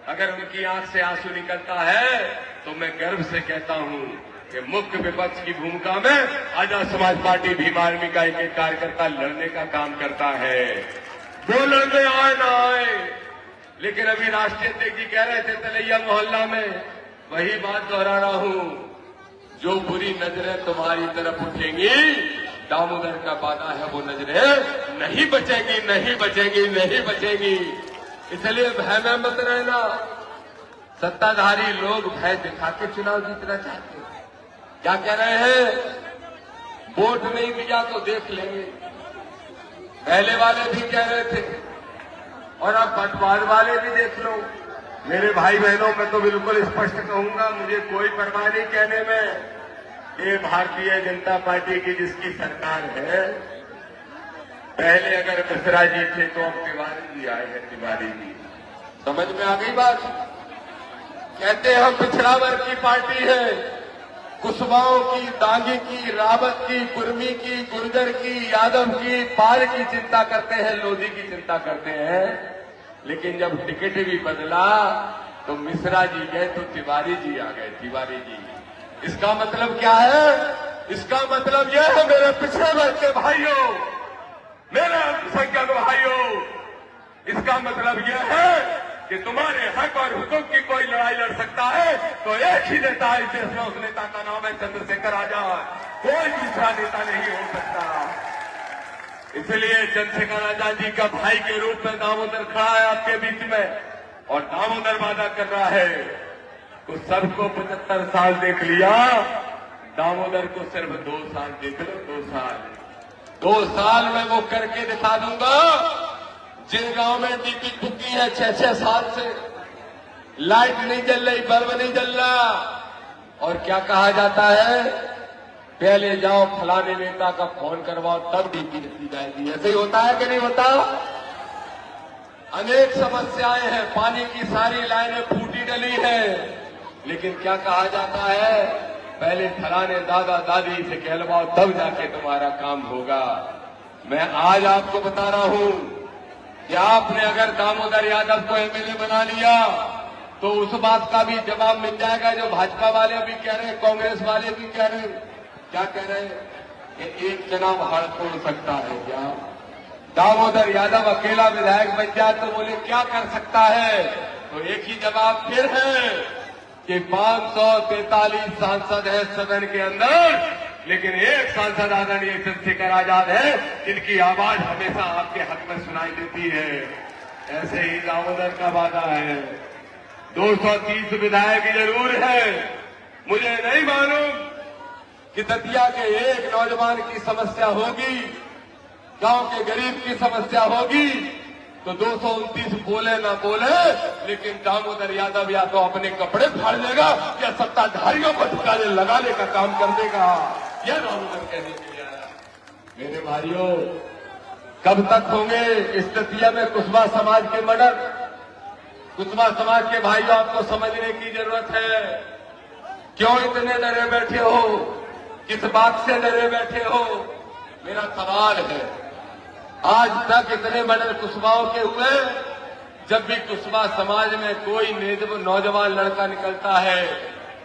अगर उनकी आंख से आंसू निकलता है, तो मैं गर्व से कहता हूं कि मुख्य विपक्ष की भूमिका में आजाद समाज पार्टी भीम आर्मी का एक कार्यकर्ता लड़ने का काम करता है। वो लड़ने आए ना आए, लेकिन अभी राष्ट्रीय अध्यक्ष जी कह रहे थे तलैया मोहल्ला में, वही बात दोहरा रहा हूं, जो बुरी नजरें तुम्हारी तरफ उठेंगी, दामोदर का वादा है वो नजरें नहीं बचेगी, नहीं बचेगी, नहीं बचेगी। इसलिए भय में मत रहना। सत्ताधारी लोग भय दिखा के चुनाव जीतना चाहते हैं। क्या कह रहे हैं? वोट नहीं दिया तो देख लेंगे। पहले वाले भी कह रहे थे, और अब बंटवार वाले भी देख लो। मेरे भाई बहनों, मैं तो बिल्कुल स्पष्ट कहूंगा, मुझे कोई परवाह नहीं कहने में। ये भारतीय जनता पार्टी की जिसकी सरकार है, पहले अगर मिश्रा जी थे तो अब तिवारी जी आए हैं, तिवारी जी। समझ में आ गई बात? कहते हैं हम पिछड़ा वर्ग की पार्टी है, कुशवाओं की, दांगी की, रावत की, कुर्मी की, गुर्जर की, यादव की, पार की चिंता करते हैं, लोधी की चिंता करते हैं। लेकिन जब टिकट भी बदला तो मिश्रा जी गए तो तिवारी जी आ गए, तिवारी जी। इसका मतलब क्या है? इसका मतलब यह है मेरे पिछड़े वर्ग के भाइयों, मेरे अल्पसंख्यक भाइयों, इसका मतलब यह है कि तुम्हारे हक और हुकूक की कोई लड़ाई लड़ सकता है तो एक ही नेता है इस देश में, उस नेता का नाम है चंद्रशेखर आजाद। कोई दूसरा नेता नहीं हो सकता। इसलिए चंद्रशेखर आजाद जी का भाई के रूप में दामोदर खड़ा है आपके बीच में, और दामोदर वादा कर रहा है। तो सबको 75 साल देख लिया, दामोदर को सिर्फ 2 साल देख लो, 2 साल। 2 साल में वो करके दिखा दूंगा। जिन गांव में डीपी फुकी है 6-6 साल से, लाइट नहीं जल रही, बल्ब नहीं जल रहा, और क्या कहा जाता है? पहले जाओ फलाने नेता का फोन करवाओ तब डीपी रखी जाएगी। ऐसे ही होता है कि नहीं होता? अनेक समस्याएं हैं, पानी की सारी लाइनें फूटी डली है, लेकिन क्या कहा जाता है? पहले फलाने दादा दादी से कहलवाओ तब जाके तुम्हारा काम होगा। मैं आज आपको बता रहा हूं कि आपने अगर दामोदर यादव को एमएलए बना लिया तो उस बात का भी जवाब मिल जाएगा जो भाजपा वाले भी कह रहे हैं, कांग्रेस वाले भी कह रहे हैं। क्या कह रहे हैं कि एक चुनाव हार छोड़ सकता है क्या? दामोदर यादव अकेला विधायक बन जाए तो बोले क्या कर सकता है? तो एक ही जवाब फिर है कि 543 सांसद है सदन के अंदर, लेकिन एक सांसद आदरणीय चंद्रशेखर आजाद है जिनकी आवाज हमेशा आपके हक में सुनाई देती है। ऐसे ही दामोदर का वादा है। 230 विधायक जरूर है। मुझे नहीं मालूम कि दतिया के एक नौजवान की समस्या होगी, गांव के गरीब की समस्या होगी, तो 229 बोले ना बोले, लेकिन दामोदर यादव या तो अपने कपड़े फाड़ लेगा या सत्ताधारियों को ठिकाने लगाने का काम कर देगा। यह दामोदर कहने के लिए आया। मेरे भाइयों, कब तक होंगे इस दतिया में कुशवाहा समाज के मर्डर? कुशवाहा समाज के भाइयों, आपको समझने की जरूरत है। क्यों इतने डरे बैठे हो? किस बात से डरे बैठे हो? मेरा सवाल है, आज तक इतने मर्डर कुशवाहों के हुए, जब भी कुशवाहा समाज में कोई नौजवान लड़का निकलता है,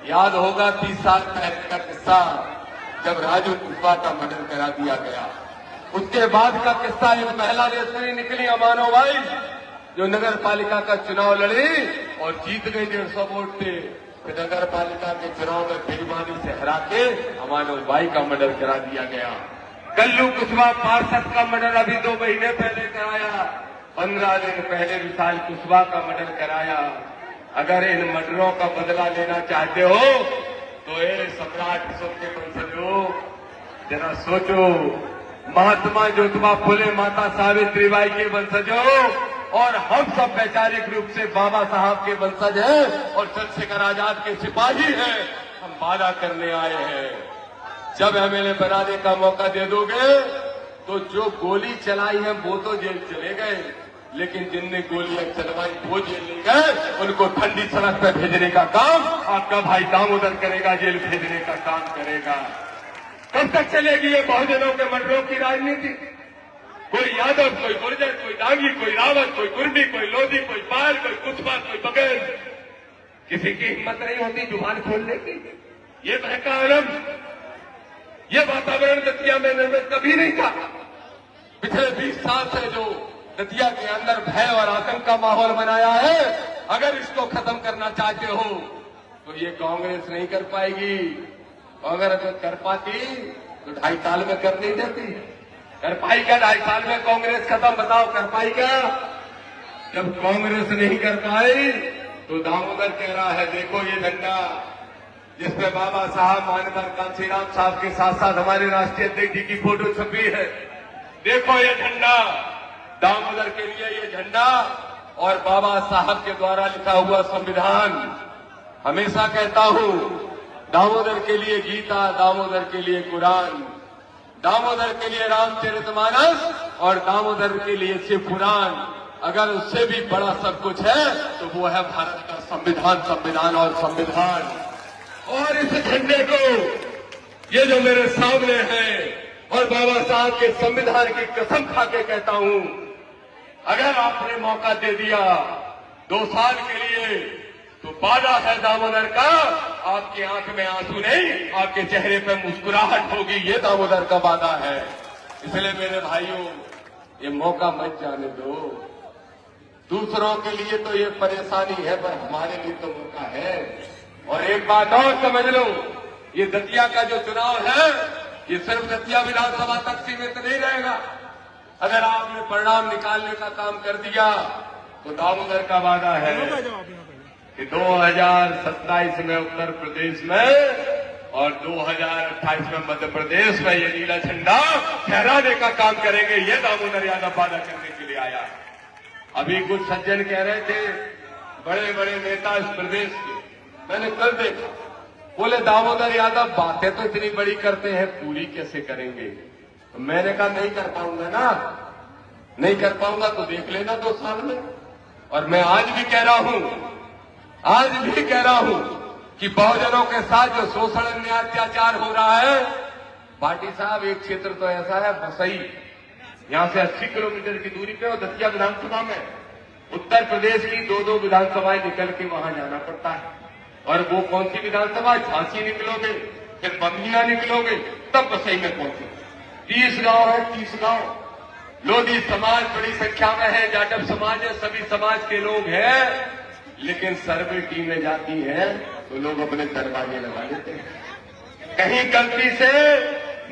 याद होगा 30 साल पहले का किस्सा जब राजू कुशवाहा का मर्डर करा दिया गया। उसके बाद का किस्सा एक महिला रेसरी निकली अमानो बाई, जो नगर पालिका का चुनाव लड़ी और जीत गई 150 वोट से। फिर नगर पालिका के चुनाव में बेईमानी से हरा के अमानो बाई का मर्डर करा दिया गया। कल्लू कुशवाहा पार्षद का मर्डर अभी 2 महीने पहले कराया। 15 दिन पहले विशाल कुशवाहा का मर्डर कराया। अगर इन मर्डरों का बदला लेना चाहते हो तो ये सम्राट अशोक के वंशजों, जरा सोचो। महात्मा ज्योतिबा फुले, माता सावित्रीबाई के वंशजों, और हम सब वैचारिक रूप से बाबा साहब के वंशज हैं और चंद्रशेखर आजाद के सिपाही हैं। हम वादा करने आए हैं, जब एमएलए बनाने का मौका दे दोगे तो जो गोली चलाई है वो तो जेल चले गए, लेकिन जिनने गोलियां चलवाई वो जेल नहीं गए। उनको ठंडी सड़क पर भेजने का काम आपका भाई दामोदर करेगा, जेल भेजने का काम करेगा। कब तक चलेगी ये बहुजनों के मर्डरों की राजनीति? कोई यादव, कोई गुर्जर, कोई डांगी, कोई रावत, कोई कुर्मी, कोई लोधी, कोई पाल, कोई कुशवाहा, कोई बघेल, किसी की हिम्मत नहीं होती जुबान खोलने की। ये बहका आनंद, ये वातावरण दतिया में निर्मित कभी नहीं था। पिछले 20 साल से जो दतिया के अंदर भय और आतंक का माहौल बनाया है, अगर इसको खत्म करना चाहते हो तो ये कांग्रेस नहीं कर पाएगी। अगर कर पाती तो 2.5 साल में कर नहीं देती। कर पाई क्या 2.5 साल में कांग्रेस खत्म? बताओ, कर पाई क्या? जब कांग्रेस नहीं कर पाई तो दामोदर कह रहा है, देखो ये झंडा जिसमें बाबा साहब, मानवर कांशीराम साहब के साथ साथ हमारे राष्ट्रीय अध्यक्ष जी की फोटो छपी है। देखो ये झंडा, दामोदर के लिए ये झंडा और बाबा साहब के द्वारा लिखा हुआ संविधान। हमेशा कहता हूं, दामोदर के लिए गीता, दामोदर के लिए कुरान, दामोदर के लिए रामचरितमानस और दामोदर के लिए शिव पुराण। अगर उससे भी बड़ा सब कुछ है तो वो है भारत का संविधान, संविधान और संविधान। और इस झंडे को, ये जो मेरे सामने है, और बाबा साहब के संविधान की कसम खा के कहता हूं, अगर आपने मौका दे दिया 2 साल के लिए तो वादा है दामोदर का, आपकी आंख में आंसू नहीं, आपके चेहरे पे मुस्कुराहट होगी। ये दामोदर का वादा है। इसलिए मेरे भाइयों, ये मौका मत जाने दो। दूसरों के लिए तो ये परेशानी है, पर हमारे लिए तो मौका है। और एक बात और समझ लो, ये दतिया का जो चुनाव है, ये सिर्फ दतिया विधानसभा तक सीमित नहीं रहेगा। अगर आपने परिणाम निकालने का काम कर दिया तो दामोदर का वादा है कि 2027 में उत्तर प्रदेश में और 2028 में मध्य प्रदेश में ये नीला झंडा फहराने का काम करेंगे। ये दामोदर यादव वादा करने के लिए आया। अभी कुछ सज्जन कह रहे थे, बड़े बड़े नेता इस प्रदेश के, मैंने कल देखा, बोले दामोदर यादव बातें तो इतनी बड़ी करते हैं, पूरी कैसे करेंगे? तो मैंने कहा नहीं कर पाऊंगा ना, नहीं कर पाऊंगा तो देख लेना 2 साल में। और मैं आज भी कह रहा हूं कि बहुजनों के साथ जो शोषण, अन्याय, अत्याचार हो रहा है, पार्टी साहब एक क्षेत्र तो ऐसा है बसई, यहां से 80 किलोमीटर की दूरी पे और दतिया विधानसभा में उत्तर प्रदेश की 2-2 विधानसभाएं निकल के वहां जाना पड़ता है। और वो कौन सी विधानसभा? झांसी निकलोगे, फिर बंदीना निकलोगे, तब बसई में पहुंचो। 30 गांव है, 30 गांव। लोधी समाज बड़ी संख्या में है, जाटव समाज है, सभी समाज के लोग हैं, लेकिन सर्वे टीमें जाती हैं तो लोग अपने दरवाजे लगा लेते हैं। कहीं गलती से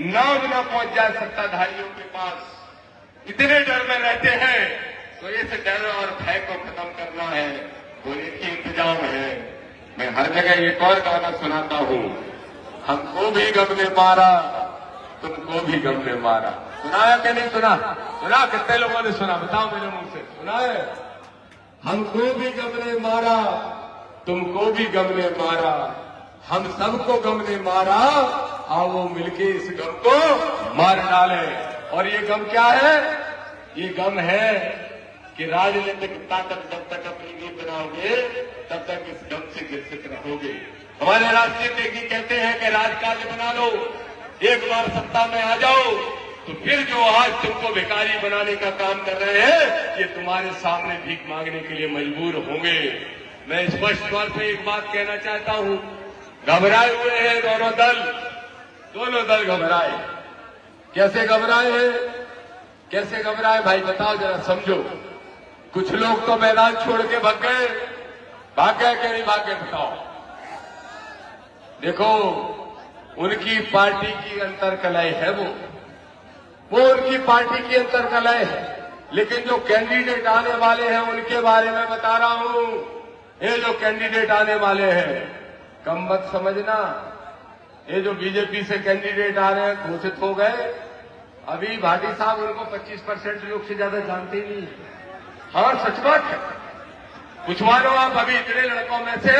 नाम न पहुंच जाए सत्ताधारियों के पास, इतने डर में रहते हैं। तो इस डर और भय को खत्म करना है, वो एक ही इंतजाम है। मैं हर जगह एक और गाना सुनाता हूं, हमको भी गम ने मारा, तुमको भी गम ने मारा। सुनाया कि नहीं सुना? सुना? कितने लोगों ने सुना? बताओ मेरे मुंह से, सुना है? हमको भी गम ने मारा, तुमको भी गम ने मारा, हम सबको गम ने मारा, आओ मिलके इस गम को मार डाले। और ये गम क्या है? ये गम है कि राजनीतिक ताकत जब तक अपनी नहीं बनाओगे तब तक इस गम से ग्रसित रहोगे। हमारे राजनीतिज्ञ कहते हैं कि राजकाज बना लो, एक बार सत्ता में आ जाओ तो फिर जो आज तुमको भिखारी बनाने का काम कर रहे हैं, ये तुम्हारे सामने भीख मांगने के लिए मजबूर होंगे। मैं स्पष्ट तौर पे एक बात कहना चाहता हूं, घबराए हुए हैं दोनों दल घबराए। कैसे घबराए हैं? कैसे घबराए भाई बताओ जरा, समझो। कुछ लोग तो मैदान छोड़ के भाग गए कि नहीं भाग गए? बताओ। देखो, उनकी पार्टी की अंतर्कलह है, वो उनकी पार्टी की अंतर्कलह है। लेकिन जो कैंडिडेट आने वाले हैं उनके बारे में बता रहा हूं। ये जो कैंडिडेट आने वाले हैं, कम मत समझना। ये जो बीजेपी से कैंडिडेट आ रहे हैं, घोषित हो गए, अभी भाटी साहब उनको 25% लोग से ज्यादा जानते ही नहीं। हाँ, सच बात है। कुछ मानो आप, अभी इतने लड़कों में से,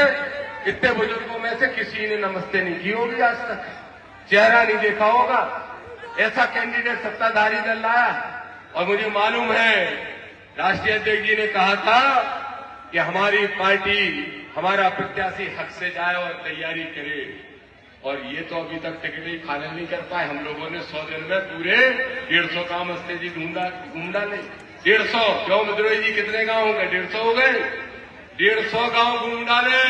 इतने बुजुर्गों में से किसी ने नमस्ते नहीं की होगी आज तक, चेहरा नहीं देखा होगा। ऐसा कैंडिडेट सत्ताधारी दल लाया। और मुझे मालूम है राष्ट्रीय अध्यक्ष जी ने कहा था कि हमारी पार्टी, हमारा प्रत्याशी हक से जाए और तैयारी करे। और ये तो अभी तक टिकट ही फाइनल नहीं कर पाए। हम लोगों ने 100 दिन में पूरे 150 गांव मस्ते जी घूम डाले। 150 क्यों मद्रोही जी, कितने गांव हो गए? 150 हो गए। 150 गांव घूम डाले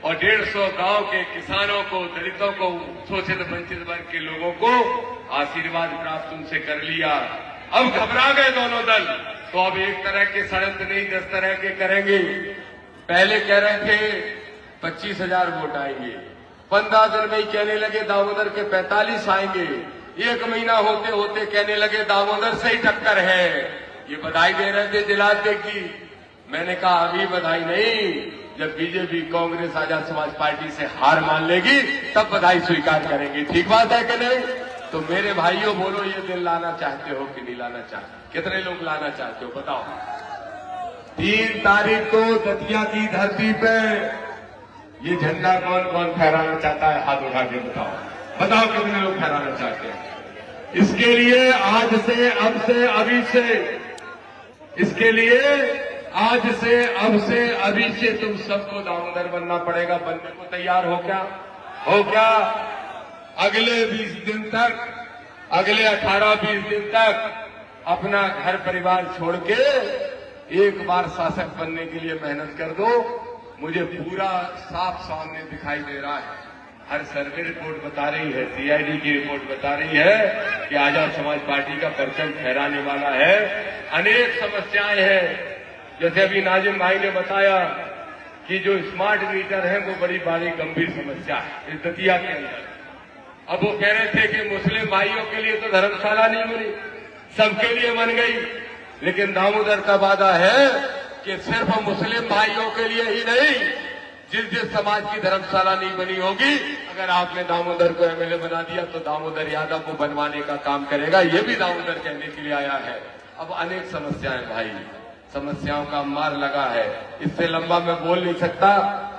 और 150 गांव के किसानों को, दलितों को, शोषित वंचित वर्ग के लोगों को आशीर्वाद प्राप्त उनसे कर लिया। अब घबरा गए दोनों दल, तो अब एक तरह के षड्यंत्र नहीं 10 तरह के करेंगे। पहले कह रहे थे 25,000 वोट आएंगे, 15 दिन में ही कहने लगे दामोदर के 45 आएंगे, 1 महीना होते होते कहने लगे दामोदर से ही टक्कर है। ये बधाई दे रहे थे जिलाध्यक्ष जी। मैंने कहा अभी बधाई नहीं, जब बीजेपी कांग्रेस आजाद समाज पार्टी से हार मान लेगी तब बधाई स्वीकार करेंगे। ठीक बात है कि नहीं? तो मेरे भाइयों बोलो, ये दिन लाना चाहते हो कि नहीं लाना चाहते? कितने लोग लाना चाहते हो बताओ? 3 तारीख को दतिया की धरती पे ये झंडा कौन कौन फहराना चाहता है? हाथ उठा के बताओ कितने लोग फहराना चाहते हैं? इसके लिए आज से, अब से, अभी से, इसके लिए आज से, अब से, अभी से तुम सबको दामोदर बनना पड़ेगा। बनने को तैयार हो क्या? हो क्या? अगले 20 दिन तक, अगले 18-20 दिन तक अपना घर परिवार छोड़ के एक बार शासक बनने के लिए मेहनत कर दो। मुझे पूरा साफ सामने दिखाई दे रहा है। हर सर्वे रिपोर्ट बता रही है, सीआईडी की रिपोर्ट बता रही है कि आजाद समाज पार्टी का परचम फहराने वाला है। अनेक समस्याएं हैं, जैसे अभी नाजिम भाई ने बताया कि जो स्मार्ट मीटर है वो बड़ी बड़ी गंभीर समस्या है इस दतिया के अंदर। अब वो कह रहे थे कि मुस्लिम भाइयों के लिए तो धर्मशाला नहीं बनी, सबके लिए बन गई। लेकिन दामोदर का वादा है कि सिर्फ मुस्लिम भाइयों के लिए ही नहीं, जिस समाज की धर्मशाला नहीं बनी होगी, अगर आपने दामोदर को एमएलए बना दिया तो दामोदर यादव को बनवाने का काम करेगा। ये भी दामोदर कहने के लिए आया है। अब अनेक समस्याएं भाई, समस्याओं का मार लगा है। इससे लंबा मैं बोल नहीं सकता,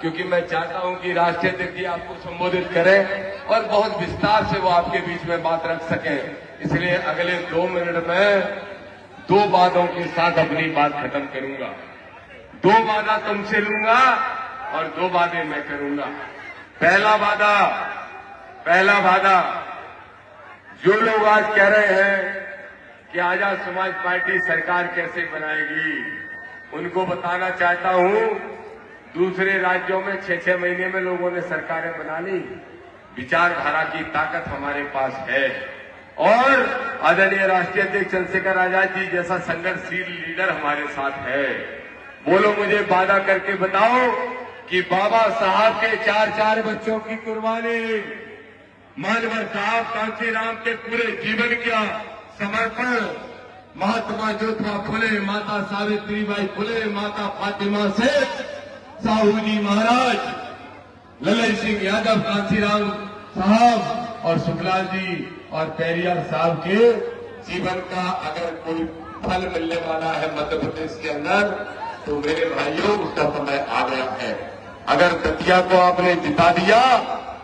क्योंकि मैं चाहता हूं कि राष्ट्रीय अध्यक्ष जी आपको संबोधित करें और बहुत विस्तार से वो आपके बीच में बात रख सकें। इसलिए अगले 2 मिनट में 2 वादों के साथ अपनी बात खत्म करूंगा। 2 वादा तुमसे लूंगा और 2 वादे मैं करूंगा। पहला वादा, जो लोग आज कह रहे हैं कि आजाद समाज पार्टी सरकार कैसे बनाएगी, उनको बताना चाहता हूं, दूसरे राज्यों में 6-6 महीने में लोगों ने सरकारें बना ली। विचारधारा की ताकत हमारे पास है और आदरणीय राष्ट्रीय अध्यक्ष चंद्रशेखर आजाद जी जैसा संघर्षशील लीडर हमारे साथ है। बोलो, मुझे वादा करके बताओ कि बाबा साहब के 4 बच्चों की कुर्बानी, मानवर साहब कांशीराम के पूरे जीवन का समर्पण, महात्मा ज्योतिबा फुले, माता सावित्रीबाई फुले, माता फातिमा सेठ, साहू जी महाराज, ललन सिंह यादव, कांशीराम साहब और सुखलाल जी और पेरियार साहब के जीवन का अगर कोई फल मिलने वाला है मध्य प्रदेश के अंदर, तो मेरे भाइयों उसका समय आ गया है। अगर दतिया को आपने जिता दिया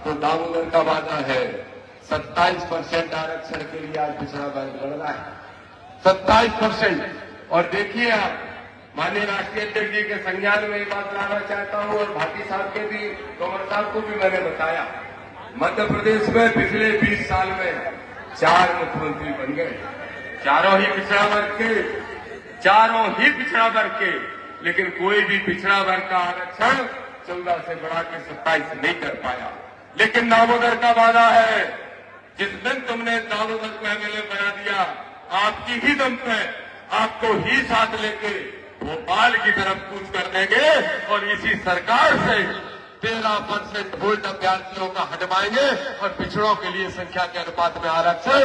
तो दामोदर का वादा है 27% आरक्षण के लिए आज पिछड़ा वर्ग लड़ रहा है, 27%। और देखिए आप, माननीय राष्ट्रीय अध्यक्ष जी के संज्ञान में ये बात लाना चाहता हूं और भाटी साहब के भी, तोमर साहब को भी मैंने बताया, मध्य प्रदेश में पिछले 20 साल में 4 मुख्यमंत्री बन गए, चारों ही पिछड़ा वर्ग के, लेकिन कोई भी पिछड़ा वर्ग का आरक्षण 14 से बढ़ा के 27 नहीं कर पाया। लेकिन दामोदर का वादा है, जिस दिन तुमने दामोदर को एमएलए बना दिया, आपकी ही दम पे आपको ही साथ लेके भोपाल की तरफ कूच कर देंगे और इसी सरकार से 13% वोट अभ्यर्थियों का हटवाएंगे और पिछड़ों के लिए संख्या के अनुपात में आरक्षण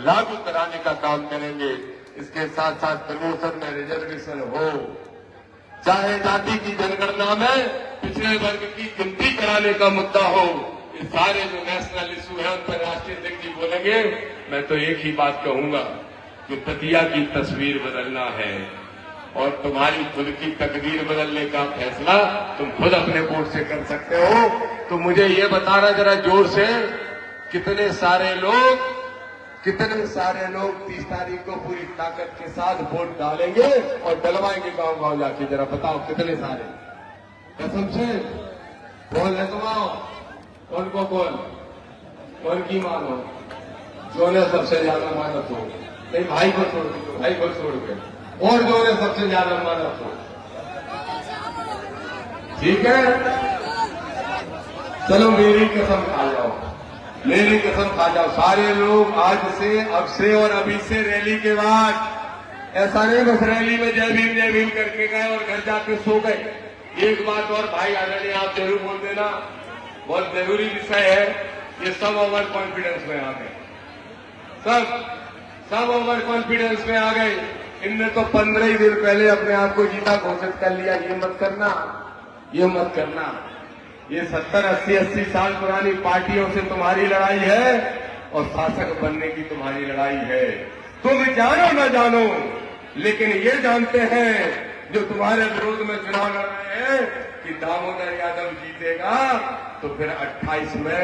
लागू कराने का काम करेंगे। इसके साथ साथ प्रमोशन में रिजर्वेशन हो, चाहे जाति की जनगणना में पिछड़े वर्ग की गिनती कराने का मुद्दा हो, ये सारे जो नेशनल इशू है उन पर राष्ट्रीय अध्यक्ष जी बोलेंगे। मैं तो एक ही बात कहूंगा कि दतिया की तस्वीर बदलना है और तुम्हारी खुद की तकदीर बदलने का फैसला तुम खुद अपने वोट से कर सकते हो। तो मुझे ये बताना जरा जोर से, कितने सारे लोग 30 तारीख को पूरी ताकत के साथ वोट डालेंगे और डलवाएंगे गांव गांव जाके, जरा बताओ कितने सारे? कसम से बोल है तुम, कौन को कौन की मानो, जो ने सबसे ज्यादा मानत हो, नहीं भाई को छोड़ के, भाई को छोड़ के, और जो ने सबसे ज्यादा मानत हो, ठीक है? चलो मेरी कसम खा जाओ, मेरी कसम खा जाओ, सारे लोग आज से, अब से और अभी से रैली के बाद ऐसा नहीं बस रैली में जय भीम करके गए और घर जाके सो गए। एक बात और भाई आदरणीय आप जरूर बोल देना, बहुत जरूरी विषय है, ये सब ओवर कॉन्फिडेंस में आ गए, सब ओवर कॉन्फिडेंस में आ गए। इनने तो 15 ही दिन पहले अपने आप को जीता घोषित कर लिया। ये मत करना, ये 70-80 साल पुरानी पार्टियों से तुम्हारी लड़ाई है और शासक बनने की तुम्हारी लड़ाई है। तुम जानो न जानो, लेकिन ये जानते हैं जो तुम्हारे विरोध में चुनाव लड़ रहे हैं कि दामोदर यादव जीतेगा तो फिर 28 में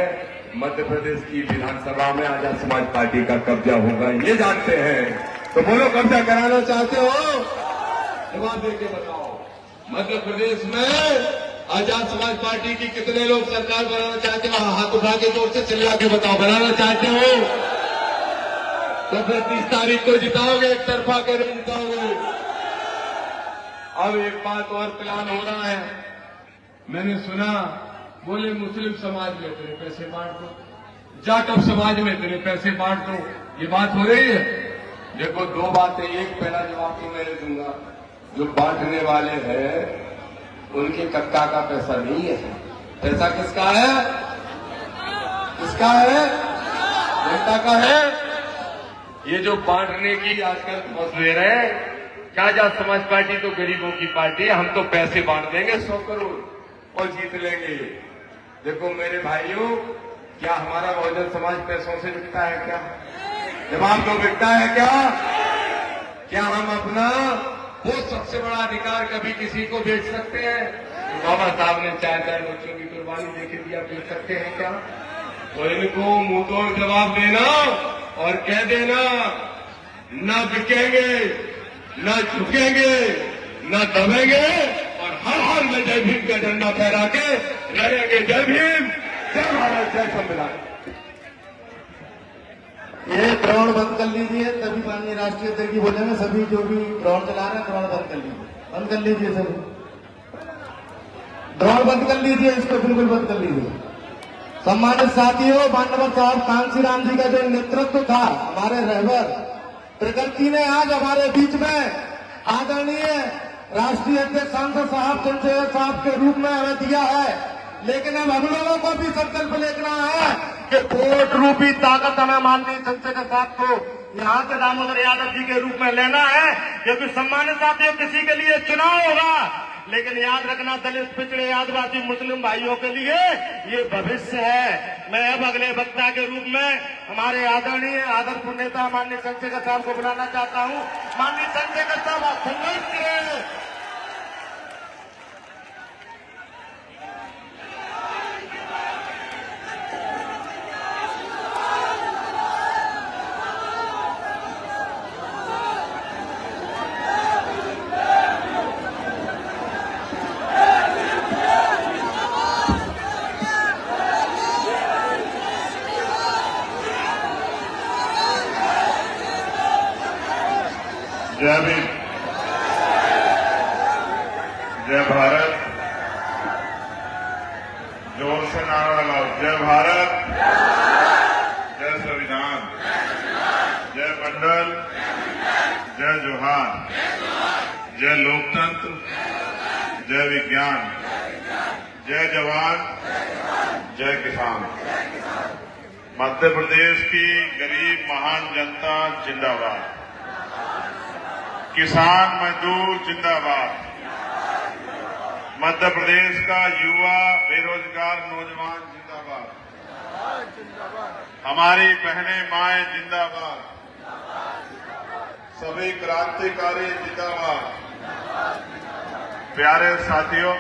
मध्य प्रदेश की विधानसभा में आजाद समाज पार्टी का कब्जा होगा, ये जानते हैं। तो बोलो, कब्जा कराना चाहते हो? जवाब देके बताओ। मध्य प्रदेश में आजाद समाज पार्टी की कितने लोग सरकार बनाना चाहते हो? हाथ उठा के जोर से चिल्ला के बताओ, बनाना चाहते हो? तो फिर 30 तारीख को जिताओगे, एक तरफा कर जिताओगे। अब एक बात और प्लान हो रहा है, मैंने सुना, बोले मुस्लिम समाज में तेरे पैसे बांट दो, जाटव समाज में तेरे पैसे बांट दो, ये बात हो रही है। देखो, 2 बातें, एक पहला जवाब तो मैं दूंगा, जो बांटने वाले हैं उनके कक्का का पैसा नहीं है, पैसा किसका है? जनता का है। ये जो बांटने की आजकल बहुत दे रहे हैं, क्या आजाद समाज पार्टी तो गरीबों की पार्टी है, हम तो पैसे बांट देंगे 100 करोड़ और जीत लेंगे। देखो मेरे भाइयों, क्या हमारा बहुजन समाज पैसों से बिकता है क्या? जवाब दो, बिकता है क्या? क्या हम अपना वो सबसे बड़ा अधिकार कभी किसी को बेच सकते हैं? बाबा साहब ने 4 बच्चों की कुर्बानी देके दिया, बेच सकते हैं क्या? तो इनको मुंह तोड़ जवाब देना और कह देना, न बिकेंगे, न झुकेंगे, न दबेंगे और हर हाल में जय भीम का झंडा फहरा के लड़ेंगे। जय भीम, जय भारत, जय संविधान। ये ग्राउंड बंद कर लीजिए, तभी माननीय राष्ट्रीय अध्यक्ष जी बोलेंगे। सभी जो भी ग्राउंड चला रहे हैं ग्राउंड बंद कर लीजिए। बंद कर लीजिए सर, ड्रोन बंद कर लीजिए, इसको बिल्कुल बंद कर लीजिए। सम्मानित साथियों, माननीय साहब कांसी राम जी का जो नेतृत्व था, हमारे रहबर प्रकृति ने आज हमारे बीच में आदरणीय राष्ट्रीय अध्यक्ष सांसद साहब चंद्रशेखर साहब के रूप में हमें दिया है, लेकिन अब हम लोगों को भी संकल्प लेना है कि वोट रूपी ताकत हमें माननीय चंद्रशेखर साहब को यहाँ से दामोदर यादव जी के रूप में लेना है, क्योंकि सम्मानित साथियों किसी के लिए चुनाव होगा, लेकिन याद रखना दलित पिछड़े आदिवासी मुस्लिम भाइयों के लिए ये भविष्य है। मैं अब अगले वक्ता के रूप में हमारे आदरणीय आदर्श नेता माननीय चंद्रशेखर साहब को बुलाना चाहता हूँ। माननीय चंद्रशेखर साहब आप संघर्ष करें। जय भीम, जय भारत, जोर से नारा लगाओ, जय भारत, जय संविधान, जय मंडल, जय जोहार, जय लोकतंत्र, जय विज्ञान, जय जवान, जय किसान। मध्य प्रदेश की गरीब महान जनता जिंदाबाद, किसान मजदूर जिंदाबाद, मध्य प्रदेश का युवा बेरोजगार नौजवान जिंदाबाद, हमारी बहनें माएं जिंदाबाद, सभी क्रांतिकारी जिंदाबाद। प्यारे साथियों,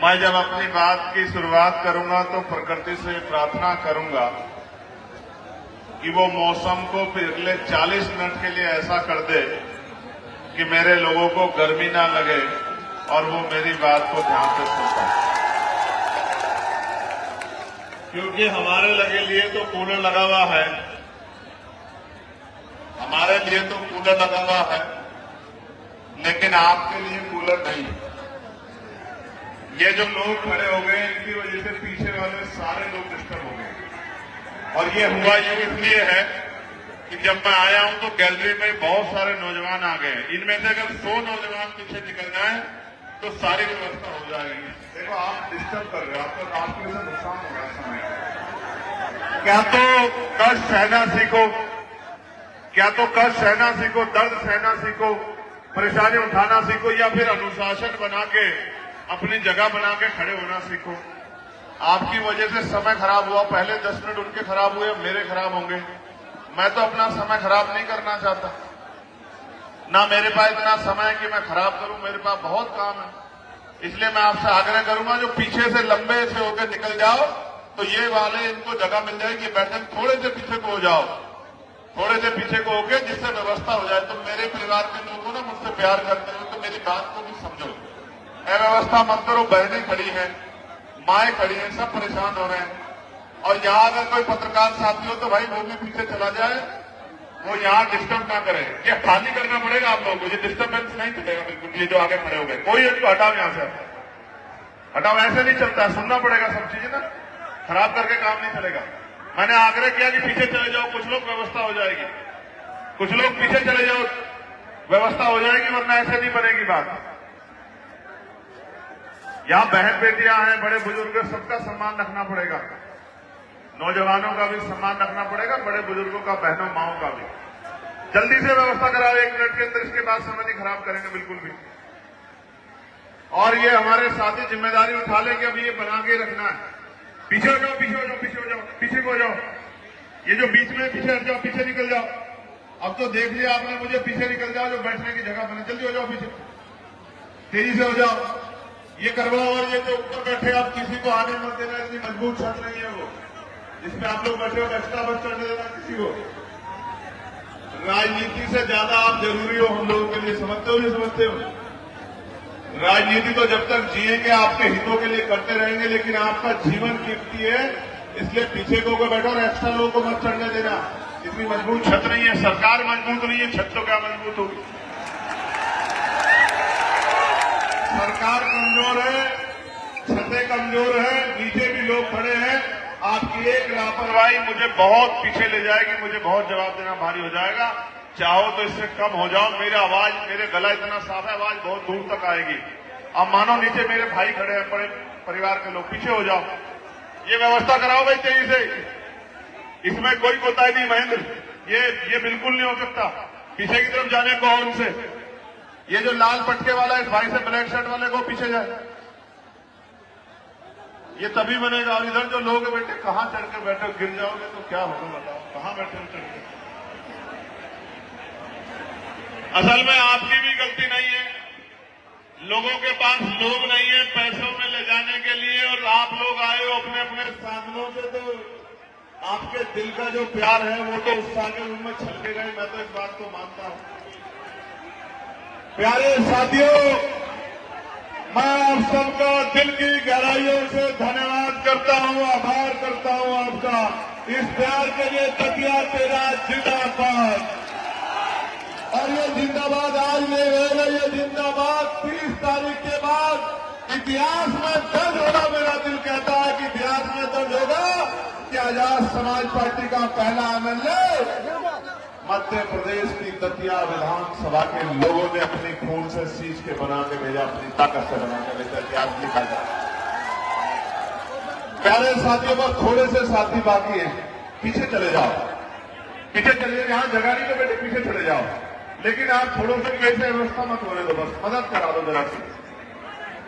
मैं जब अपनी बात की शुरुआत करूंगा तो प्रकृति से प्रार्थना करूंगा कि वो मौसम को पिछले 40 मिनट के लिए ऐसा कर दे कि मेरे लोगों को गर्मी ना लगे और वो मेरी बात को ध्यान से सुन पाए, क्योंकि हमारे लिए तो कूलर लगा हुआ है, हमारे लिए तो कूलर लगा हुआ है, लेकिन आपके लिए कूलर नहीं। ये जो लोग खड़े हो गए, इनकी वजह से पीछे वाले सारे लोग डिस्टर्ब हो गए। और ये हुआ ये इसलिए है कि जब मैं आया हूं तो गैलरी में बहुत सारे नौजवान आ गए। इनमें से अगर 100 नौजवान पीछे निकल जाए तो सारी व्यवस्था हो जाएगी। देखो, आप डिस्टर्ब कर रहे हो, आपको आपके लिए नुकसान हो रहा है समय। क्या तो कष्ट सहना सीखो, क्या तो कष्ट सहना सीखो, दर्द सहना सीखो, परेशानी उठाना सीखो, या फिर अनुशासन बना के अपनी जगह बना के खड़े होना सीखो। आपकी वजह से समय खराब हुआ, पहले 10 मिनट उनके खराब हुए, मेरे खराब होंगे। मैं तो अपना समय खराब नहीं करना चाहता, ना मेरे पास इतना समय है कि मैं खराब करूं, मेरे पास बहुत काम है। इसलिए मैं आपसे आग्रह करूंगा, जो पीछे से लंबे से होकर निकल जाओ तो ये वाले इनको जगह मिल जाएगी, बैठक थोड़े से पीछे को हो जाओ, थोड़े से पीछे को होके जिससे व्यवस्था हो जाए। तो मेरे परिवार के लोगों ना मुझसे प्यार करते हो तो मेरी बात को भी समझो। अव्यवस्था मत करो, बहनें खड़ी हैं, माएं खड़ी हैं, सब परेशान हो रहे हैं। और यहाँ अगर कोई पत्रकार साथी हो तो भाई वो भी पीछे चला जाए, वो यहाँ डिस्टर्ब ना करे। ये खाली करना पड़ेगा आप लोगों को, ये डिस्टर्बेंस नहीं चलेगा बिल्कुल। ये जो आगे खड़े हो गए, कोई इनको हटाओ, यहाँ से हटाओ, ऐसे नहीं चलता, सुनना पड़ेगा सब चीजें ना, खराब करके काम नहीं चलेगा। मैंने आग्रह किया कि पीछे चले जाओ, कुछ लोग व्यवस्था हो जाएगी, कुछ लोग पीछे चले जाओ, व्यवस्था हो जाएगी, वरना ऐसे नहीं बनेगी बात। यहाँ बहन बेटियां हैं, बड़े बुजुर्ग, सबका सम्मान रखना पड़ेगा, नौजवानों का भी सम्मान रखना पड़ेगा, बड़े बुजुर्गों का, बहनों माओं का भी। जल्दी से व्यवस्था कराओ 1 मिनट के अंदर, इसके बाद समय नहीं खराब करेंगे बिल्कुल भी। और ये हमारे साथी जिम्मेदारी उठा लें कि अब ये बना के रखना है। पीछे हो जाओ, पीछे हो जाओ, पीछे हो जाओ, पीछे को हो जाओ, ये जो बीच में पीछे हट जाओ, पीछे निकल जाओ। अब तो देख लिया आपने मुझे, पीछे निकल जाओ, जो बैठने की जगह बने, जल्दी हो जाओ, पीछे तेजी से हो जाओ, ये करवाओ। और ये जो ऊपर बैठे, आप किसी को आने मत देना, इतनी मजबूत छत नहीं है वो जिसमें आप लोग बैठे हो, एक्स्ट्रा बस चढ़ने देना किसी को। राजनीति से ज्यादा आप जरूरी हो हम लोगों के लिए, समझते हो नहीं समझते हो? राजनीति तो जब तक जिएंगे आपके हितों के लिए करते रहेंगे, लेकिन आपका जीवन कीमती है, इसलिए पीछे को बैठो और एक्स्ट्रा लोगों को मत चढ़ने देना। इतनी मजबूत छत नहीं है, सरकार मजबूत नहीं है, छत तो क्या मजबूत होगी। सरकार कमजोर है, छतें कमजोर है, नीचे भी लोग खड़े हैं। आपकी एक लापरवाही मुझे बहुत पीछे ले जाएगी, मुझे बहुत जवाब देना भारी हो जाएगा। चाहो तो इससे कम हो जाओ। मेरे गला इतना साफ है, आवाज बहुत दूर तक आएगी। अब मानो नीचे मेरे भाई खड़े हैं, बड़े परिवार के लोग, पीछे हो जाओ। ये व्यवस्था कराओ भाई तेजी से, इसमें कोई कोताही नहीं महेंद्र, ये बिल्कुल नहीं हो सकता। पीछे की तरफ जाने को और उनसे, ये जो लाल पटके वाला इस भाई से ब्लैक शर्ट वाले को पीछे जाए, ये तभी बनेगा। और इधर जो लोग बेटे कहां चढ़ के बैठे, गिर जाओगे तो क्या होगा बताओ, कहां बैठे हो चढ़ के। असल में आपकी भी गलती नहीं है, लोगों के पास लोग नहीं है पैसों में ले जाने के लिए, और आप लोग आए हो अपने अपने साधनों से, तो आपके दिल का जो प्यार है वो तो उत्साह के रूप में छलके गए। मैं तो इस बात को मानता हूं। प्यारे साथियों, मैं आप सबका दिल की गहराइयों से धन्यवाद करता हूं, आभार करता हूं आपका इस प्यार के लिए। दतिया तेरा जिंदाबाद। और ये जिंदाबाद आज नहीं रहेगा, ये जिंदाबाद 30 तारीख के बाद इतिहास में दर्ज होगा। मेरा दिल कहता है कि इतिहास में दर्ज होगा कि आजाद समाज पार्टी का पहला एमएलए मध्य प्रदेश की दतिया विधानसभा के लोगों ने अपनी खून से सींच के बना के भेजा, अपनी ताकत से बना के भेजा। इतिहास लिखा जाए। प्यारे साथियों, बस थोड़े से साथी बाकी हैं, पीछे चले जाओ, पीछे चले जाओ। यहां जगह नहीं तो बेटे पीछे चले जाओ। लेकिन आप थोड़ों से कैसे व्यवस्था मत होने दो, बस मदद करा दो जरा सी।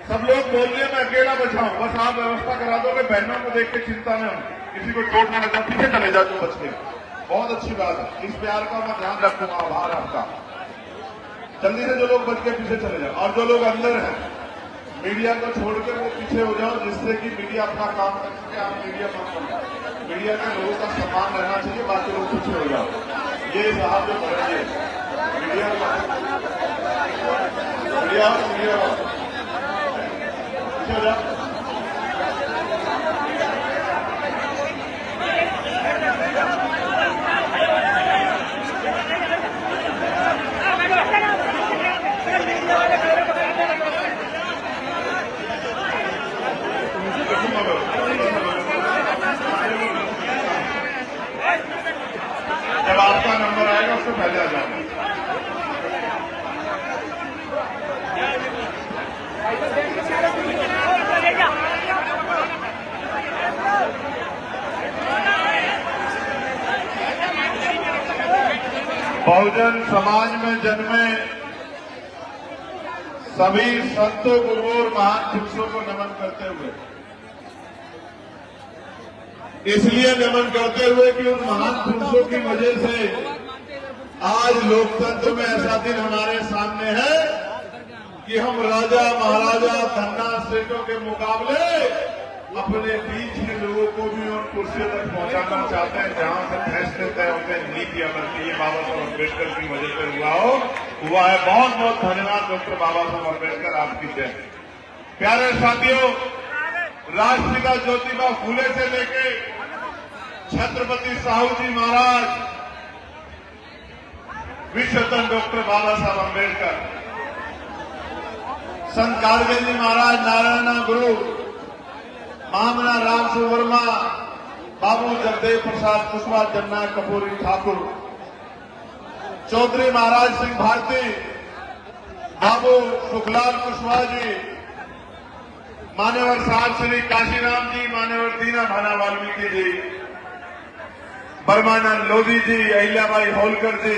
सब लोग बोल रहे मैं अकेला बचा हूं, बस आप व्यवस्था करा दो कि बहनों को देख के चिंता में किसी को चोट न लगा। पीछे चले जाओ तुम बच के, बहुत अच्छी बात है। इस प्यार का मैं ध्यान रखूंगा, आभार आपका। जल्दी से जो लोग बच के पीछे चले जाओ, और जो लोग अंदर हैं मीडिया को छोड़कर वो पीछे हो जाओ, जिससे कि मीडिया अपना काम कर सके। आप मीडिया मत करो, मीडिया के लोगों का सम्मान रहना चाहिए, बाकी लोग पीछे हो जाओ। ये साहब जो करेंगे मीडिया पीछे हो जाओ। जब आपका नंबर आएगा उससे पहले आ जाओ। बहुजन समाज में जन्मे सभी संतों, गुरुओं और महान पुरुषों को नमन करते हुए, इसलिए नमन करते हुए कि उन महान पुरुषों की वजह से आज लोकतंत्र में ऐसा दिन हमारे सामने है कि हम राजा महाराजा धन्ना सेठों के मुकाबले अपने बीच के लोगों को भी उन कुर्सियों तक पहुंचाना चाहते हैं जहां से फैसले तय होते हैं, नीतियां बनती है। बाबा साहब अम्बेडकर की वजह से हुआ है। बहुत बहुत धन्यवाद डॉक्टर बाबा साहब अम्बेडकर, आपकी जय। प्यारे साथियों, राष्ट्रपिता ज्योतिबा फूले से लेके छत्रपति साहू जी महाराज, विश्वरत्न डॉक्टर बाबा साहब अम्बेडकर, संत कारगिल जी महाराज, नारायण गुरु, मामला राम वर्मा, बाबू जगदेव प्रसाद कुशवाहा, जन्ना कपूरी ठाकुर, चौधरी महाराज सिंह भारती, बाबू सुखलाल कुशवाहा जी, मान्यवर साहब श्री काशीराम जी, मान्यवर दीना भाना वाल्मीकि जी, परमानंद लोधी जी, अहिल्याबाई होलकर जी,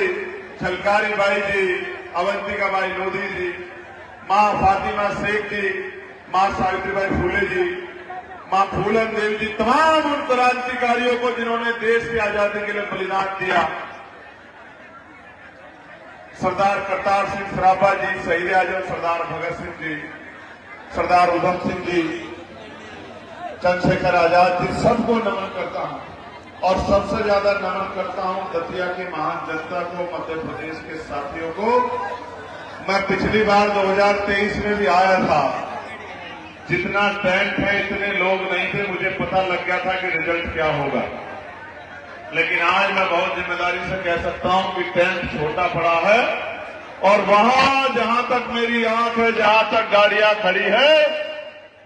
छलकारी बाई जी, अवंतिका बाई लोधी जी, मां फातिमा शेख जी, मां सावित्रीबाई फूले जी, मां फूलन देव जी, तमाम उन क्रांतिकारियों को जिन्होंने देश की आजादी के लिए बलिदान दिया। सरदार करतार सिंह सराभा जी, शहीद आजम सरदार भगत सिंह जी, सरदार उधम सिंह जी, चंद्रशेखर आजाद जी, सबको नमन करता हूं। और सबसे ज्यादा नमन करता हूं दतिया की महान जनता को, मध्य प्रदेश के साथियों को। मैं पिछली बार 2023 में भी आया था, जितना टेंट है इतने लोग नहीं थे, मुझे पता लग गया था कि रिजल्ट क्या होगा। लेकिन आज मैं बहुत जिम्मेदारी से कह सकता हूं कि टेंट छोटा पड़ा है, और वहां जहां तक मेरी आंख है, जहां तक गाड़ियां खड़ी है,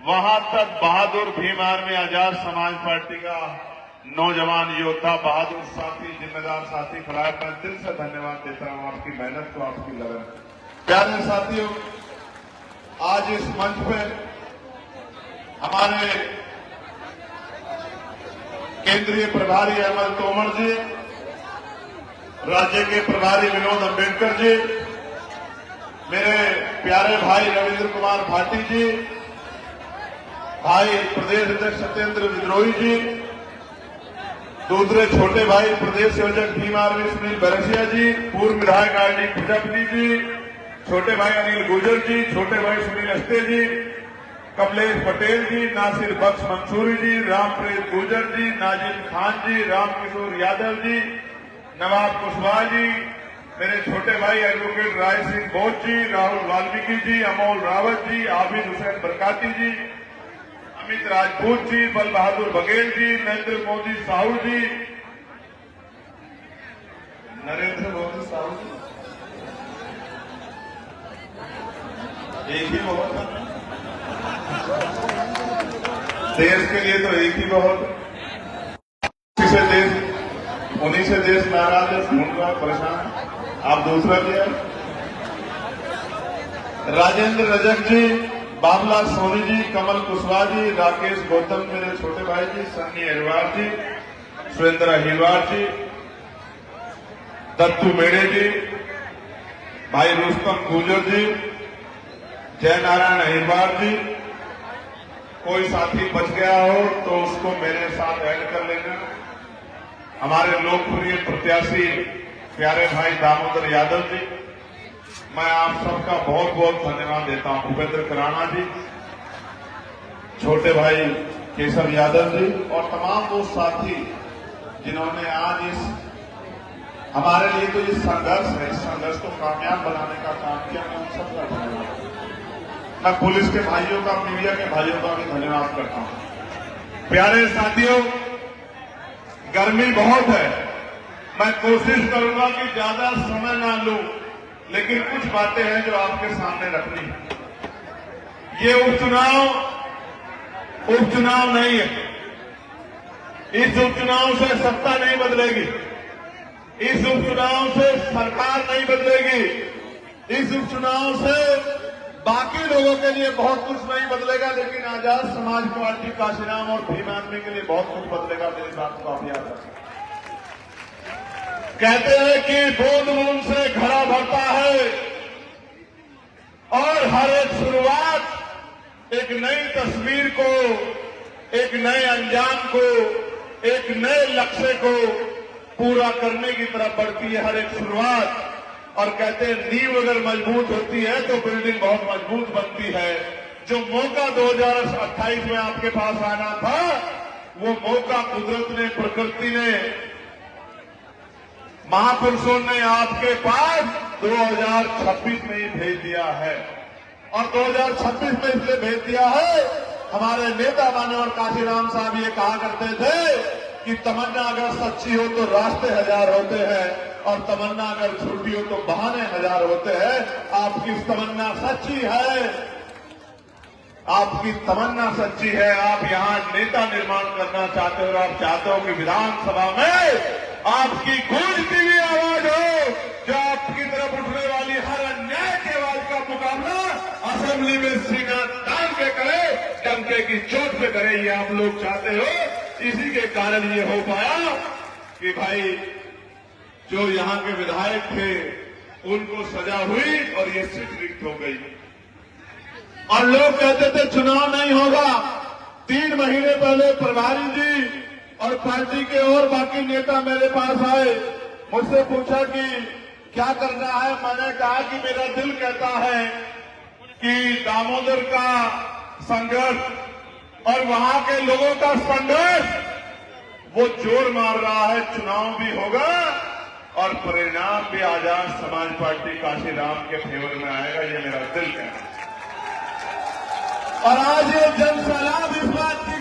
वहां तक बहादुर भीम आर्मी आजाद समाज पार्टी का नौजवान योद्धा, बहादुर साथी, जिम्मेदार साथी खड़ा है। मैं दिल से धन्यवाद देता हूं आपकी मेहनत को, आपकी लगन। प्यारे साथियों, आज इस मंच पे हमारे केंद्रीय प्रभारी अहमद तोमर जी, राज्य के प्रभारी विनोद अम्बेडकर जी, मेरे प्यारे भाई रविंद्र कुमार भाटी जी, भाई प्रदेश अध्यक्ष सत्येंद्र विद्रोही जी, दूसरे छोटे भाई प्रदेश संयोजक भीम आर्मी सुनील बरसिया जी, पूर्व विधायक आरडी प्रजापति जी, छोटे भाई अनिल गुर्जर जी, छोटे भाई सुनील अस्ते जी, कमलेश पटेल जी, नासिर बख्श मंसूरी जी, रामप्रीत गुर्जर जी, नाजिम खान जी, रामकिशोर यादव जी, नवाब कुशवाहा जी, मेरे छोटे भाई एडवोकेट राय सिंह बोध जी, राहुल वाल्मीकि जी, अमोल रावत जी, आबिद हुसैन बरकाती जी, अमित राजपूत जी, बल बहादुर बघेल जी, नरेंद्र मोदी साहू जी, एक ही बहुत है, देश के लिए तो एक ही बहुत है। से देश, उन्हीं से देश नाराज है, ढूंढ रहा, परेशान है। आप दूसरा क्या है? राजेंद्र रजक जी, बाबूलाल सोनी जी, कमल कुशवाहा जी, राकेश गौतम मेरे छोटे भाई जी, सन्नी अहिरवार जी, सुरेंद्र अहिरवार जी, दत्तू मेड़े जी, भाई रुस्तम गुजर जी, जय नारायण अहिरवार जी। कोई साथी बच गया हो तो उसको मेरे साथ ऐड कर लेना। हमारे लोकप्रिय प्रत्याशी प्यारे भाई दामोदर यादव जी, मैं आप सबका बहुत बहुत धन्यवाद देता हूं। भूपेंद्र कराना जी, छोटे भाई केशव यादव जी और तमाम वो साथी जिन्होंने आज इस हमारे लिए तो ये संघर्ष है, इस संघर्ष को कामयाब बनाने का काम किया। मैं उन सबका धन्यवाद, मैं पुलिस के भाइयों का, मीडिया के भाइयों का भी धन्यवाद करता हूं। प्यारे साथियों, गर्मी बहुत है, मैं कोशिश करूंगा कि ज्यादा समय ना लूं, लेकिन कुछ बातें हैं जो आपके सामने रखनी है। ये उपचुनाव नहीं है। इस उपचुनाव से सत्ता नहीं बदलेगी, इस उपचुनाव से सरकार नहीं बदलेगी, इस उपचुनाव से बाकी लोगों के लिए बहुत कुछ नहीं बदलेगा, लेकिन आजाद समाज पार्टी काशीराम और भीम आर्मी के लिए बहुत कुछ बदलेगा। मेरी बात को आप याद रखें। कहते हैं कि बूंद बूंद से घड़ा भरता है और हर एक शुरुआत एक नई तस्वीर को, एक नए अंजाम को, एक नए लक्ष्य को पूरा करने की तरफ बढ़ती है हर एक शुरुआत। और कहते हैं नींव अगर मजबूत होती है तो बिल्डिंग बहुत मजबूत बनती है। जो मौका 2028 में आपके पास आना था, वो मौका कुदरत ने, प्रकृति ने, महापुरुषों ने आपके पास 2026 में ही भेज दिया है। और 2026 में इसलिए भेज दिया है, हमारे नेता माननीय काशीराम साहब ये कहा करते थे कि तमन्ना अगर सच्ची हो तो रास्ते हजार होते हैं और तमन्ना अगर झूठी हो तो बहाने हजार होते हैं। आपकी तमन्ना सच्ची है, आपकी तमन्ना सच्ची है। आप यहां नेता निर्माण करना चाहते हो और आप चाहते हो कि विधानसभा में आपकी गूंजती हुई आवाज हो, जो आपकी तरफ उठने वाली हर अन्याय की आवाज का मुकाबला असेंबली में सीना तान के करे, डंके की चोट पे करे। ये आप लोग चाहते हो। इसी के कारण ये हो पाया कि भाई जो यहां के विधायक थे उनको सजा हुई और ये सीट रिक्त हो गई। और लोग कहते थे चुनाव नहीं होगा। 3 महीने पहले प्रभारी जी और पार्टी के और बाकी नेता मेरे पास आए, मुझसे पूछा कि क्या करना है। मैंने कहा कि मेरा दिल कहता है कि दामोदर का संघर्ष और वहां के लोगों का संघर्ष वो जोर मार रहा है। चुनाव भी होगा और परिणाम भी आजाद समाज पार्टी काशीराम के फेवर में आएगा, ये मेरा दिल कहना है। और आज ये जन सैलाब इस बात की